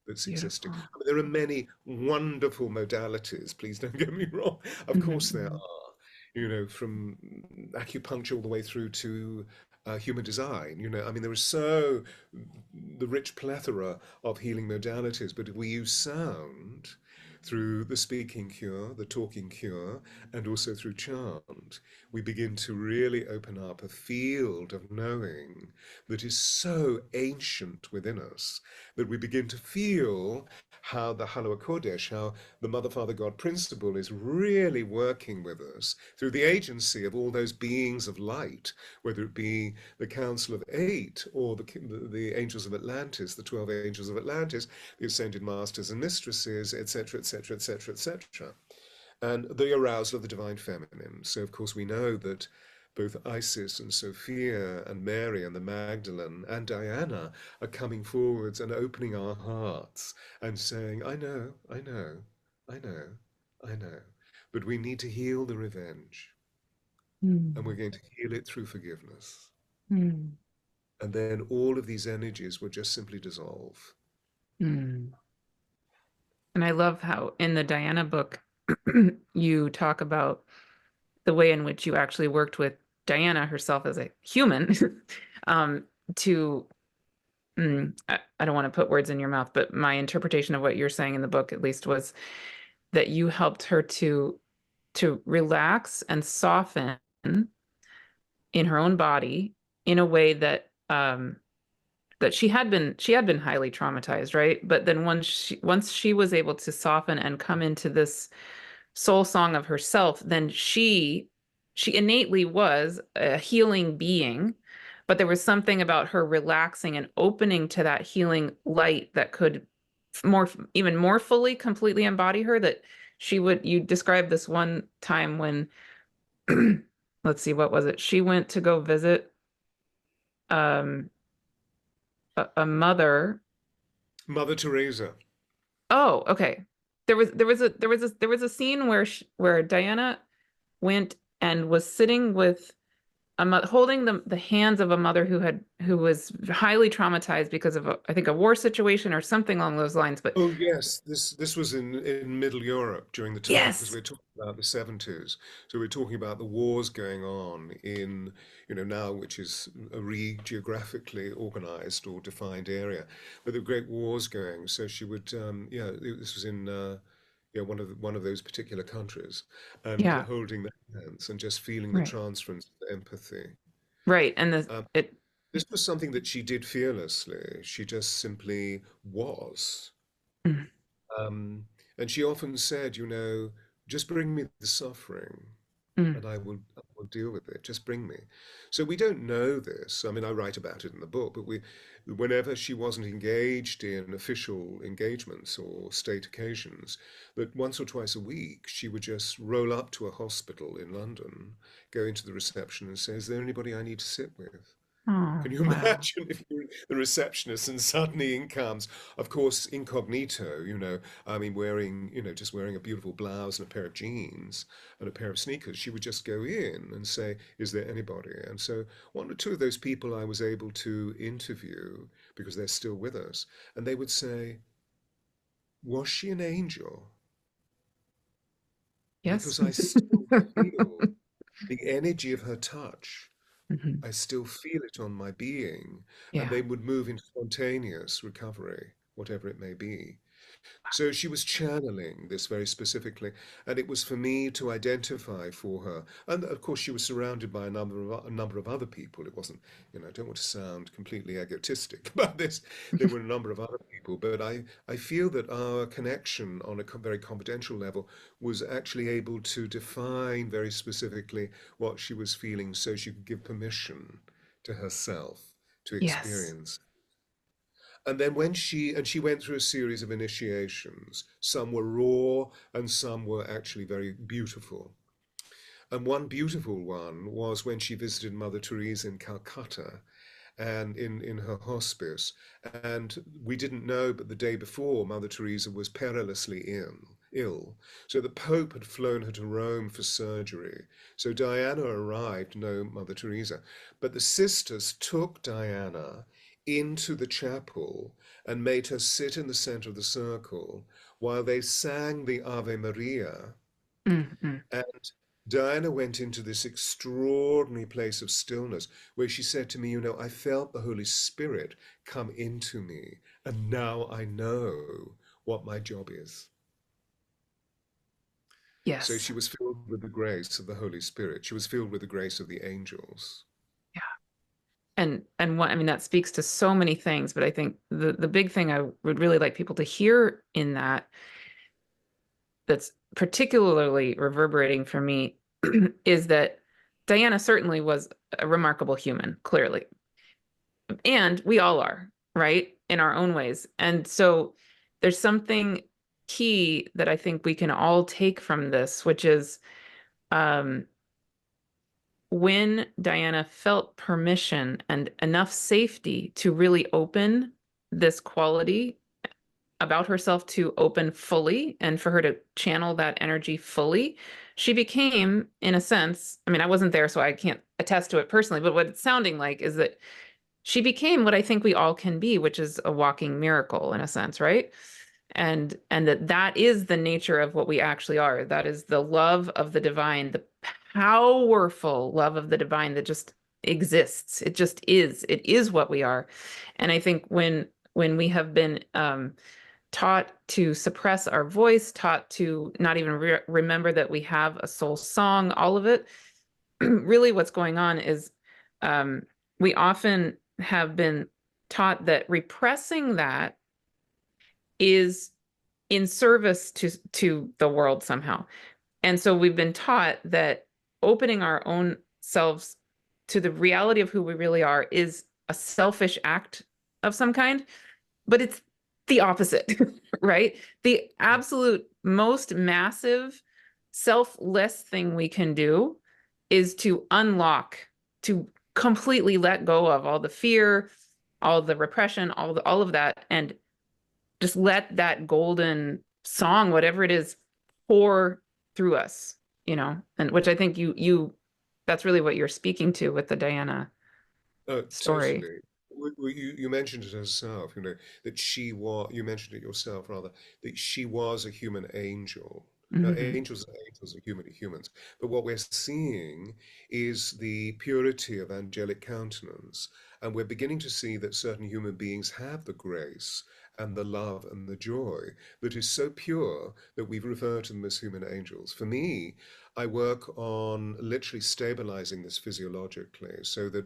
that's existing. Beautiful. There are many wonderful modalities, please don't get me wrong. Of course, there Mhm. are, from acupuncture all the way through to human design. There is so the rich plethora of healing modalities, but if we use sound through the speaking cure, the talking cure, and also through chant, we begin to really open up a field of knowing that is so ancient within us that we begin to feel how the Hallow Kodesh, how the Mother, Father, God principle is really working with us through the agency of all those beings of light, whether it be the Council of Eight or the Angels of Atlantis, the 12 Angels of Atlantis, the Ascended Masters and Mistresses, etc., etc., etc., etc., and the arousal of the Divine Feminine. So, of course, we know that both Isis and Sophia and Mary and the Magdalene and Diana are coming forwards and opening our hearts and saying, I know, I know, I know, I know. But we need to heal the revenge, and we're Mm. going to heal it through forgiveness. Mm. And then all of these energies will just simply dissolve. Mm. And I love how in the Diana book, you talk about the way in which you actually worked with Diana herself as a human um, to, I don't want to put words in your mouth, but my interpretation of what you're saying in the book, at least, was that you helped her to relax and soften in her own body in a way that that she had been highly traumatized, right? But then once she was able to soften and come into this soul song of herself, then she innately was a healing being, but there was something about her relaxing and opening to that healing light that could even more fully completely embody her, that you described this one time when let's see, what was it? She went to go visit um a mother. Mother Teresa. Oh, okay. There was a scene where Diana went and was sitting with holding the hands of a mother who was highly traumatized because of I think a war situation or something along those lines. But Oh yes, this was in Middle Europe during the time, because yes, we're talking about the 70s. So we're talking about the wars going on in, now, which is a geographically organized or defined area, but the great wars going. So she would, yeah, this was in, yeah, one of those particular countries, and yeah, holding their hands and just feeling the right, transference of empathy. right, and the Um, it. this was something that she did fearlessly. She just simply was. Mm, Um, and she often said, just bring me the suffering mm, and I will deal with it. Just bring me. So we don't know this. I mean, I write about it in the book, but whenever she wasn't engaged in official engagements or state occasions, that once or twice a week she would just roll up to a hospital in London, go into the reception and say, is there anybody I need to sit with? Oh, Can you wow. imagine if you're the receptionist and suddenly in comes, of course, incognito, I mean, wearing, just wearing a beautiful blouse and a pair of jeans and a pair of sneakers. She would just go in and say, is there anybody? And so one or two of those people I was able to interview because they're still with us, and they would say, was she an angel? Yes. Because I still feel the energy of her touch. Mhm. I still feel it on my being, and Yeah. they would move into spontaneous recovery, whatever it may be. So she was channeling this very specifically, and it was for me to identify for her. And of course, she was surrounded by a number of other people. It wasn't, I don't want to sound completely egotistic about this. There were a number of other people, but I feel that our connection on a very confidential level was actually able to define very specifically what she was feeling, so she could give permission to herself to Yes. experience. And then she went through a series of initiations. Some were raw and some were actually very beautiful. And one beautiful one was when she visited Mother Teresa in Calcutta and in her hospice. And we didn't know, but the day before, Mother Teresa was perilously ill. So the Pope had flown her to Rome for surgery. So Diana arrived, no Mother Teresa. But the sisters took Diana into the chapel and made her sit in the center of the circle while they sang the Ave Maria. Mm-mm. And Diana went into this extraordinary place of stillness where she said to me, I felt the Holy Spirit come into me, and now I know what my job is. So Yes. she was filled with the grace of the Holy Spirit. She was filled with the grace of the angels. Yeah. And what I mean, that speaks to so many things, but I think the big thing I would really like people to hear in that's particularly reverberating for me is that Diana certainly was a remarkable human, clearly. And we all are, right? In our own ways. And so there's something key that I think we can all take from this, which is um, when Diana felt permission and enough safety to really open this quality about herself to open fully and for her to channel that energy fully, she became, in a sense, I mean, I wasn't there, so I can't attest to it personally, but what it's sounding like is that she became what I think we all can be, which is a walking miracle in a sense, right? And that is the nature of what we actually are. That is the love of the divine, the powerful love of the divine that just exists. It just is. It is what we are. And I think when we have been taught to suppress our voice, taught to not even remember that we have a soul song, all of it, really what's going on is um, we often have been taught that repressing that is in service to the world somehow. And so we've been taught that opening our own selves to the reality of who we really are is a selfish act of some kind, but it's the opposite, right? The absolute most massive selfless thing we can do is to unlock, to completely let go of all the fear, all the repression, all of that, and just let that golden song, whatever it is, pour through us, and which I think that's really what you're speaking to with the Diana Oh, story. totally. You mentioned it herself, that you mentioned it yourself rather, that she was a human angel. Now, Hmm. angels are human to humans. But what we're seeing is the purity of angelic countenance. And we're beginning to see that certain human beings have the grace and the love and the joy that is so pure that we refer to them as human angels. For me, I work on literally stabilizing this physiologically so that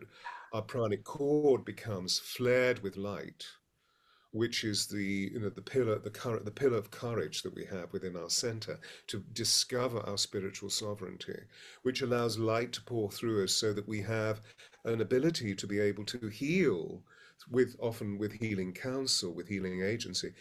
our pranic cord becomes flared with light, which is the pillar of courage that we have within our center to discover our spiritual sovereignty, which allows light to pour through us so that we have an ability to be able to heal often with healing counsel, with healing agency,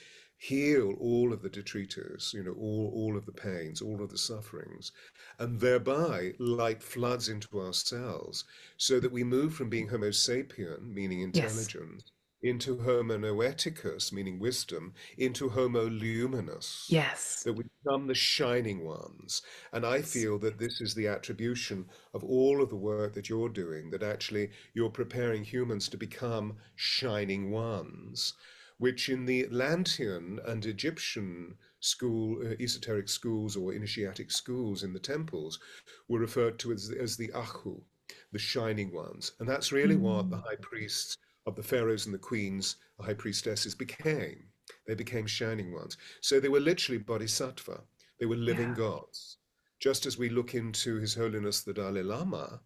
heal all of the detritus, all of the pains, all of the sufferings, and thereby light floods into our cells so that we move from being Homo sapien, meaning Yes. intelligence, into Homo noeticus, meaning wisdom, into Homo luminous, Yes. that we become the shining ones. And I Yes. feel that this is the attribution of all of the work that you're doing, that actually you're preparing humans to become shining ones, which in the Atlantean and Egyptian esoteric schools or initiatic schools in the temples were referred to as the Ahu, the shining ones. And that's really what the Mm. high priests of the pharaohs and the queens, the high priestesses, became. They became shining ones. So they were literally bodhisattva. They were living Yeah. gods. Just as we look into His Holiness the Dalai Lama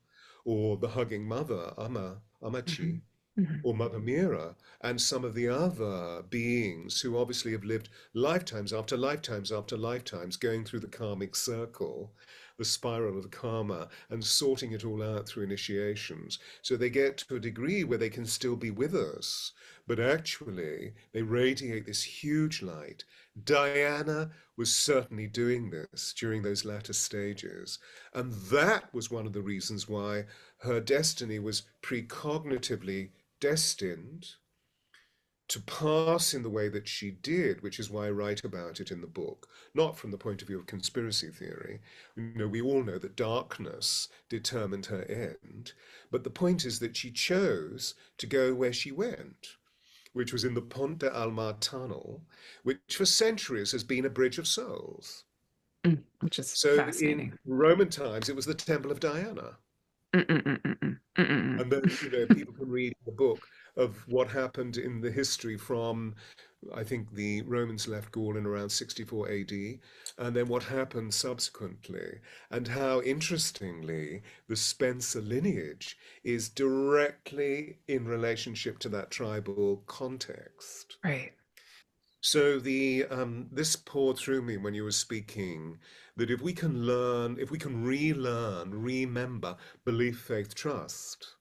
or the Hugging Mother, Hmm. Amachi, Hmm. or Mother Mira, and some of the other beings who obviously have lived lifetimes after lifetimes after lifetimes, going through the karmic circle, the spiral of karma, and sorting it all out through initiations. So they get to a degree where they can still be with us, but actually they radiate this huge light. Diana was certainly doing this during those latter stages, and that was one of the reasons why her destiny was precognitively destined to pass in the way that she did, which is why I write about it in the book, not from the point of view of conspiracy theory. We all know that darkness determined her end, but the point is that she chose to go where she went, which was in the Pont de Almar tunnel, which for centuries has been a bridge of souls. Mm. Which is So in fascinating. Roman times, it was the Temple of Diana. Mm-mm-mm-mm-mm. Mm-mm-mm. And then, people can read the book of what happened in the history from, I think the Romans left Gaul in around 64 AD, and then what happened subsequently, and how, interestingly, the Spencer lineage is directly in relationship to that tribal context. Right. So the this poured through me when you were speaking that if we can learn, if we can relearn, remember belief, faith, trust,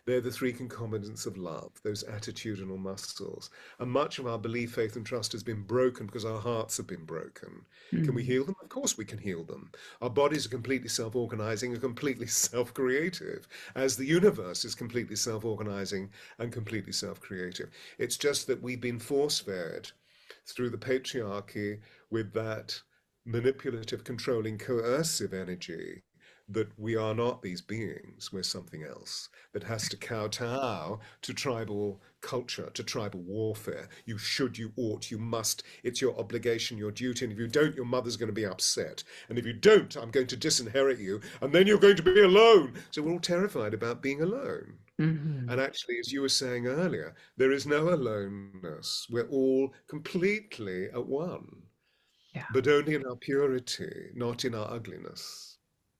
they're the three concomitants of love, those attitudinal muscles. And much of our belief, faith, and trust has been broken because our hearts have been broken. Can we Mm. heal them? Of course we can heal them. Our bodies are completely self organizing and completely self creative, as the universe is completely self organizing and completely self creative. It's just that we've been force fed through the patriarchy with that manipulative, controlling, coercive energy that we are not these beings, we're something else that has to kowtow to tribal culture, to tribal warfare. You should, you ought, you must. It's your obligation, your duty. And if you don't, your mother's going to be upset. And if you don't, I'm going to disinherit you. And then you're going to be alone. So we're all terrified about being alone. And Hmm. actually, as you were saying earlier, there is no aloneness. We're all completely at one, Yeah. but only in our purity, not in our ugliness.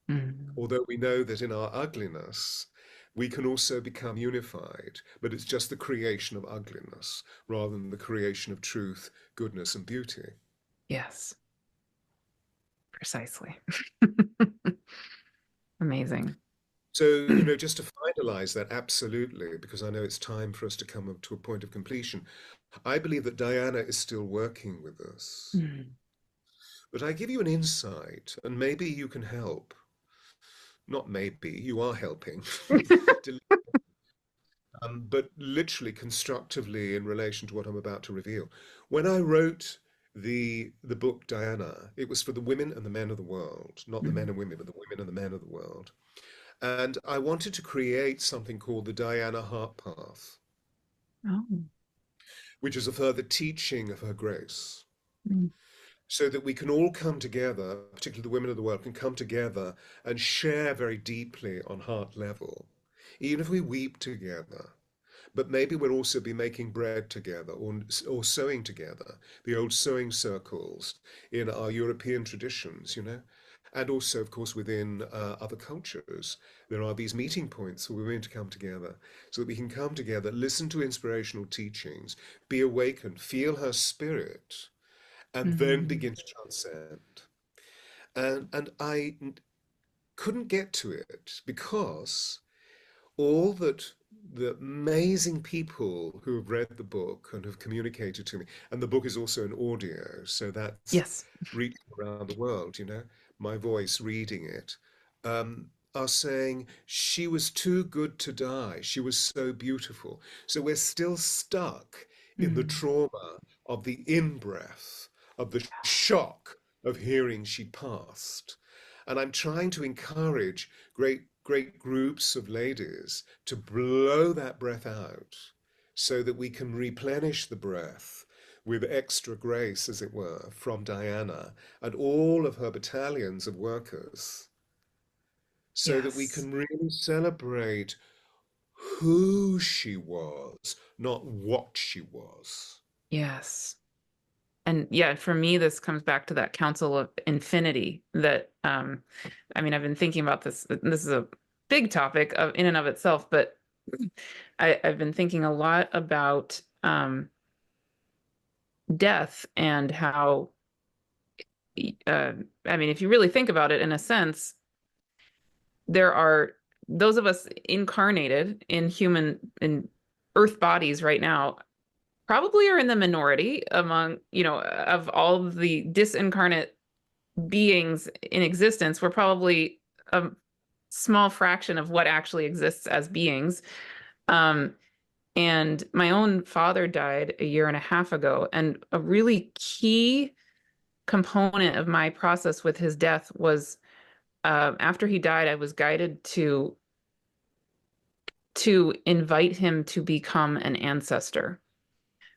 Mm. Although we know that in our ugliness, we can also become unified, but it's just the creation of ugliness rather than the creation of truth, goodness, and beauty. Yes. Precisely. Amazing. So, just to finalize that, absolutely, because I know it's time for us to come up to a point of completion, I believe that Diana is still working with us. Mm. But I give you an insight, and maybe you can help. Not maybe, you are helping. to but literally constructively in relation to what I'm about to reveal. When I wrote the book Diana, it was for the women and the men of the world, not the men Mm. and women, but the women and the men of the world. And I wanted to create something called the Diana Heart Path, Oh. which is a further teaching of her grace, Mm. so that we can all come together, particularly the women of the world, can come together and share very deeply on heart level, even if we weep together. But maybe we'll also be making bread together or sewing together, the old sewing circles in our European traditions. And also, of course, within other cultures, there are these meeting points where we're going to come together so that we can come together, listen to inspirational teachings, be awakened, feel her spirit, and then Mm. begin to transcend. And I couldn't get to it because all that the amazing people who have read the book and have communicated to me, and the book is also an audio, so that's Yes. reaching around the world, my voice reading it, are saying she was too good to die. She was so beautiful. So we're still stuck in the Mm. trauma of the in-breath, of the shock of hearing she passed. And I'm trying to encourage great groups of ladies to blow that breath out so that we can replenish the breath with extra grace, as it were, from Diana and all of her battalions of workers, so that we Yes. can really celebrate who she was, not what she was. Yes. And yeah, for me, this comes back to that council of infinity that, I mean, I've been thinking about this. This is a big topic of in and of itself, but I've been thinking a lot about death and how, uh, I mean, if you really think about it, in a sense, there are those of us incarnated in earth bodies right now probably are in the minority among, of all of the disincarnate beings in existence. We're probably a small fraction of what actually exists as beings. Um, and my own father died a year and a half ago, and a really key component of my process with his death was after he died, I was guided to invite him to become an ancestor,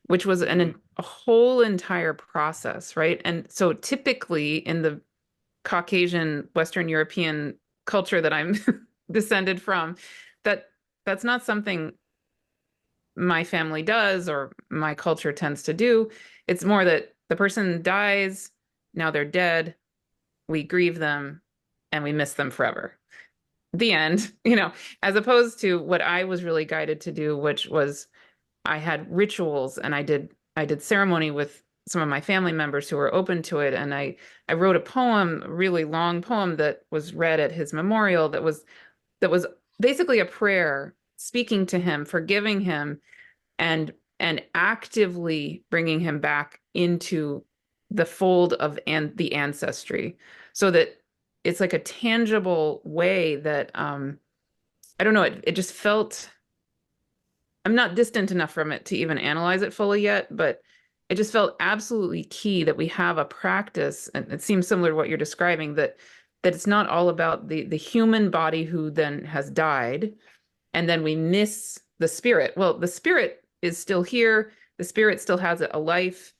which was Mm, a whole entire process, right? And so typically in the Caucasian Western European culture that I'm descended from, that that's not something my family does or my culture tends to do. It's more that the person dies, now they're dead, we grieve them, and we miss them forever. The end, as opposed to what I was really guided to do, which was I had rituals and I did ceremony with some of my family members who were open to it, and I wrote a poem, a really long poem that was read at his memorial that was basically a prayer speaking to him, forgiving him, and actively bringing him back into the fold of the ancestry, so that it's like a tangible way that I don't know, it just felt, I'm not distant enough from it to even analyze it fully yet, but it just felt absolutely key that we have a practice, and it seems similar to what you're describing, that it's not all about the human body who then has died, and then we miss the spirit. Well, the spirit is still here, the spirit still has a life,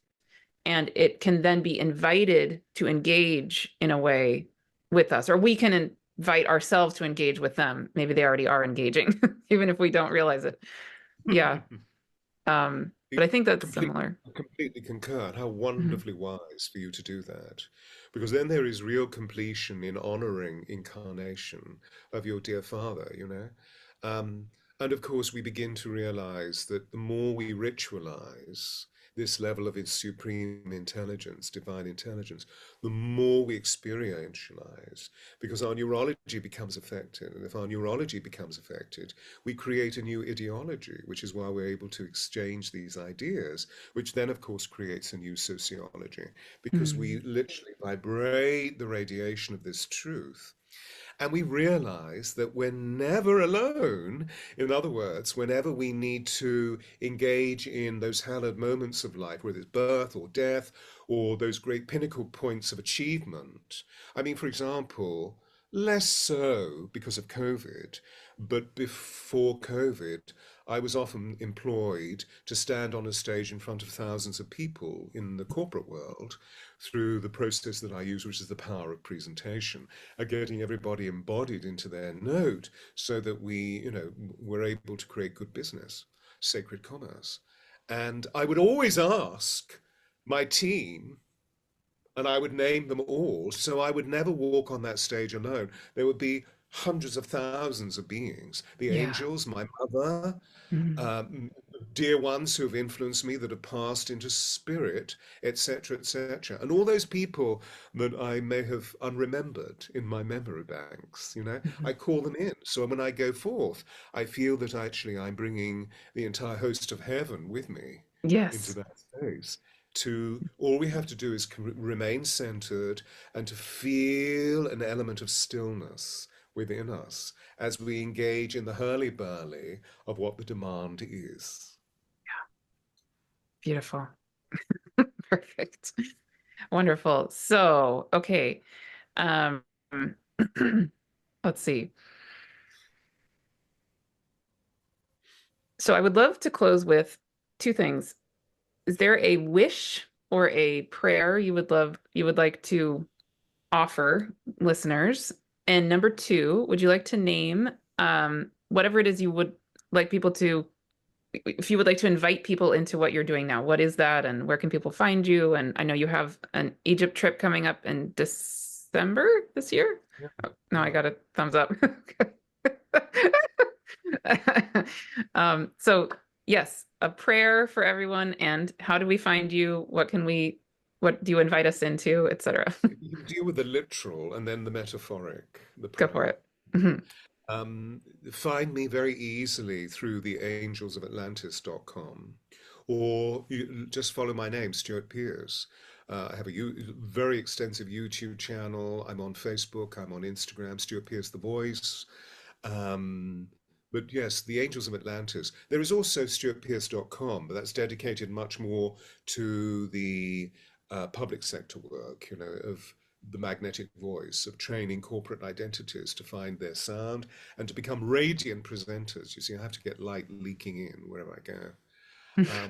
and it can then be invited to engage in a way with us, or we can invite ourselves to engage with them. Maybe they already are engaging, even if we don't realize it. Yeah. mm. But I think I that's completely, similar. I completely concur. And how Mhm. wonderfully wise for you to do that. Because then there is real completion in honoring incarnation of your dear father, Um, and of course, we begin to realize that the more we ritualize this level of its supreme intelligence, divine intelligence, the more we experientialize, because our neurology becomes affected. And if our neurology becomes affected, we create a new ideology, which is why we're able to exchange these ideas, which then, of course, creates a new sociology, because we Mm. literally vibrate the radiation of this truth. And we realize that we're never alone. In other words, whenever we need to engage in those hallowed moments of life, whether it's birth or death or those great pinnacle points of achievement. I mean, for example, less so because of COVID, but before COVID, I was often employed to stand on a stage in front of thousands of people in the corporate world through the process that I use, which is the power of presentation, getting everybody embodied into their note so that we're able to create good business, sacred commerce. And I would always ask my team, and I would name them all, so I would never walk on that stage alone. There would be hundreds of thousands of beings, the Yeah. angels, my mother, Mm. dear ones who have influenced me that have passed into spirit, etc., etc. And all those people that I may have unremembered in my memory banks, Mhm. I call them in. So when I go forth, I feel that actually I'm bringing the entire host of heaven with me into Yes. that space. To all we have to do is remain centered and to feel an element of stillness within us as we engage in the hurly-burly of what the demand is. Beautiful. Perfect. Wonderful. So, okay. Um, let's see. So I would love to close with two things. Is there a wish or a prayer you would like to offer listeners? And number two, would you like to name whatever it is you would like people to, if you would like to invite people into what you're doing now, what is that and where can people find you? And I know you have an Egypt trip coming up in December this year. Yeah, Oh, no, I yeah. got a thumbs up. So yes, a prayer for everyone. And how do we find you? What do you invite us into, etc.? You can deal with the literal and then the metaphoric, the Go for prayer. it. Mhm. Find me very easily through the angelsofatlantis.com, or you just follow my name, Stewart Pearce. I have a very extensive YouTube channel. I'm on Facebook. I'm on Instagram, Stewart Pearce the Voice. Um, but yes, the Angels of Atlantis. There is also stuartpearce.com, but that's dedicated much more to the public sector work, of the magnetic voice, of training corporate identities to find their sound and to become radiant presenters. You see, I have to get light leaking in wherever I go. Yeah,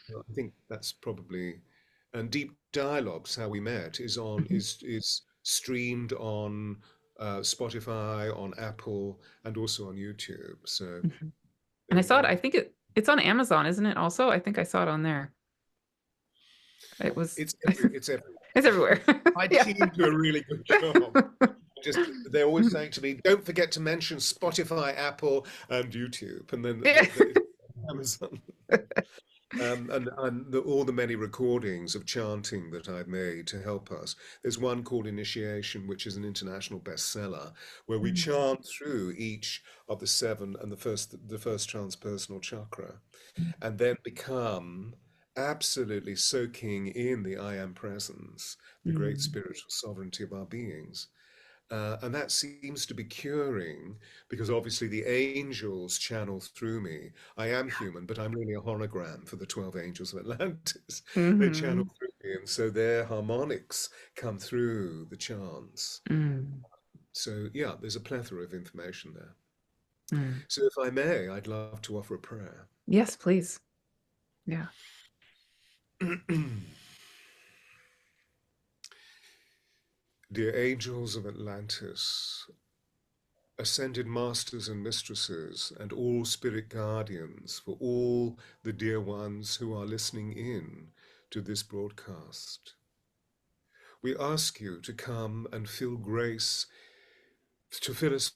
so I think that's probably, and Deep Dialogues, how we met, is streamed on Spotify, on Apple, and also on YouTube. So Mhm. And there I you saw it, go. I think it's on Amazon, isn't it also? I think I saw it on there. It was It's everywhere. it's everywhere. My Yeah. team do a really good job. Just they're always saying to me, "Don't forget to mention Spotify, Apple, and YouTube," and then Yeah. Amazon. And all the many recordings of chanting that I've made to help us. There's one called Initiation, which is an international bestseller, where we Mm. chant through each of the seven and the first transpersonal chakra, and then become absolutely soaking in the I am presence, the great Mm. spiritual sovereignty of our beings. And that seems to be curing because obviously the angels channel through me. I am human, but I'm really a hologram for the 12 angels of Atlantis. They channel Mhm. through me, and so their harmonics come through the chants. Mm. So, yeah, there's a plethora of information there. Mm. So, if I may, I'd love to offer a prayer. Yes, please. Yeah. Dear angels of Atlantis, ascended masters and mistresses, and all spirit guardians for all the dear ones who are listening in to this broadcast. We ask you to come and fill us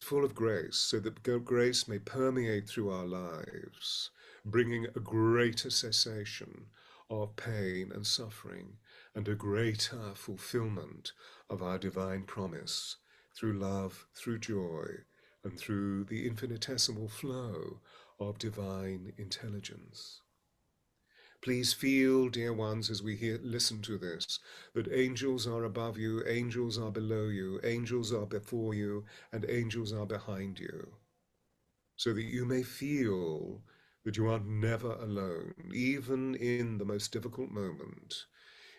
full of grace, so that grace may permeate through our lives, bringing a greater cessation of pain and suffering, and a greater fulfillment of our divine promise through love, through joy, and through the infinitesimal flow of divine intelligence. Please feel, dear ones, as we listen to this, that angels are above you, angels are below you, angels are before you, and angels are behind you, so that you may feel that you are never alone, even in the most difficult moment.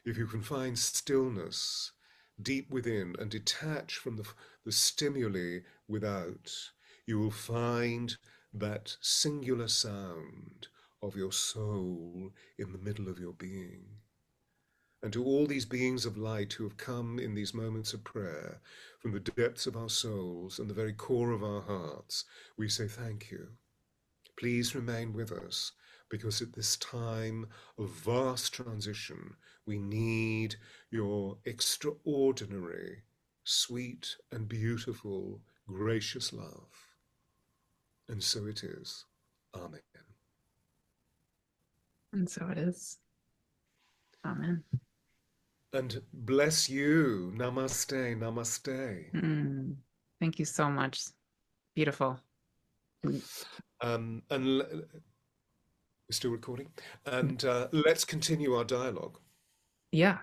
If you can find stillness deep within and detach from the stimuli without, you will find that singular sound of your soul in the middle of your being. And to all these beings of light who have come in these moments of prayer from the depths of our souls and the very core of our hearts, we say thank you. Please remain with us, because at this time of vast transition, we need your extraordinary, sweet, and beautiful, gracious love. And so it is. Amen. And so it is. Amen. And bless you. Namaste, namaste. Mm. Thank you so much. Beautiful. Mm. And we're still recording. And let's continue our dialogue. Yeah.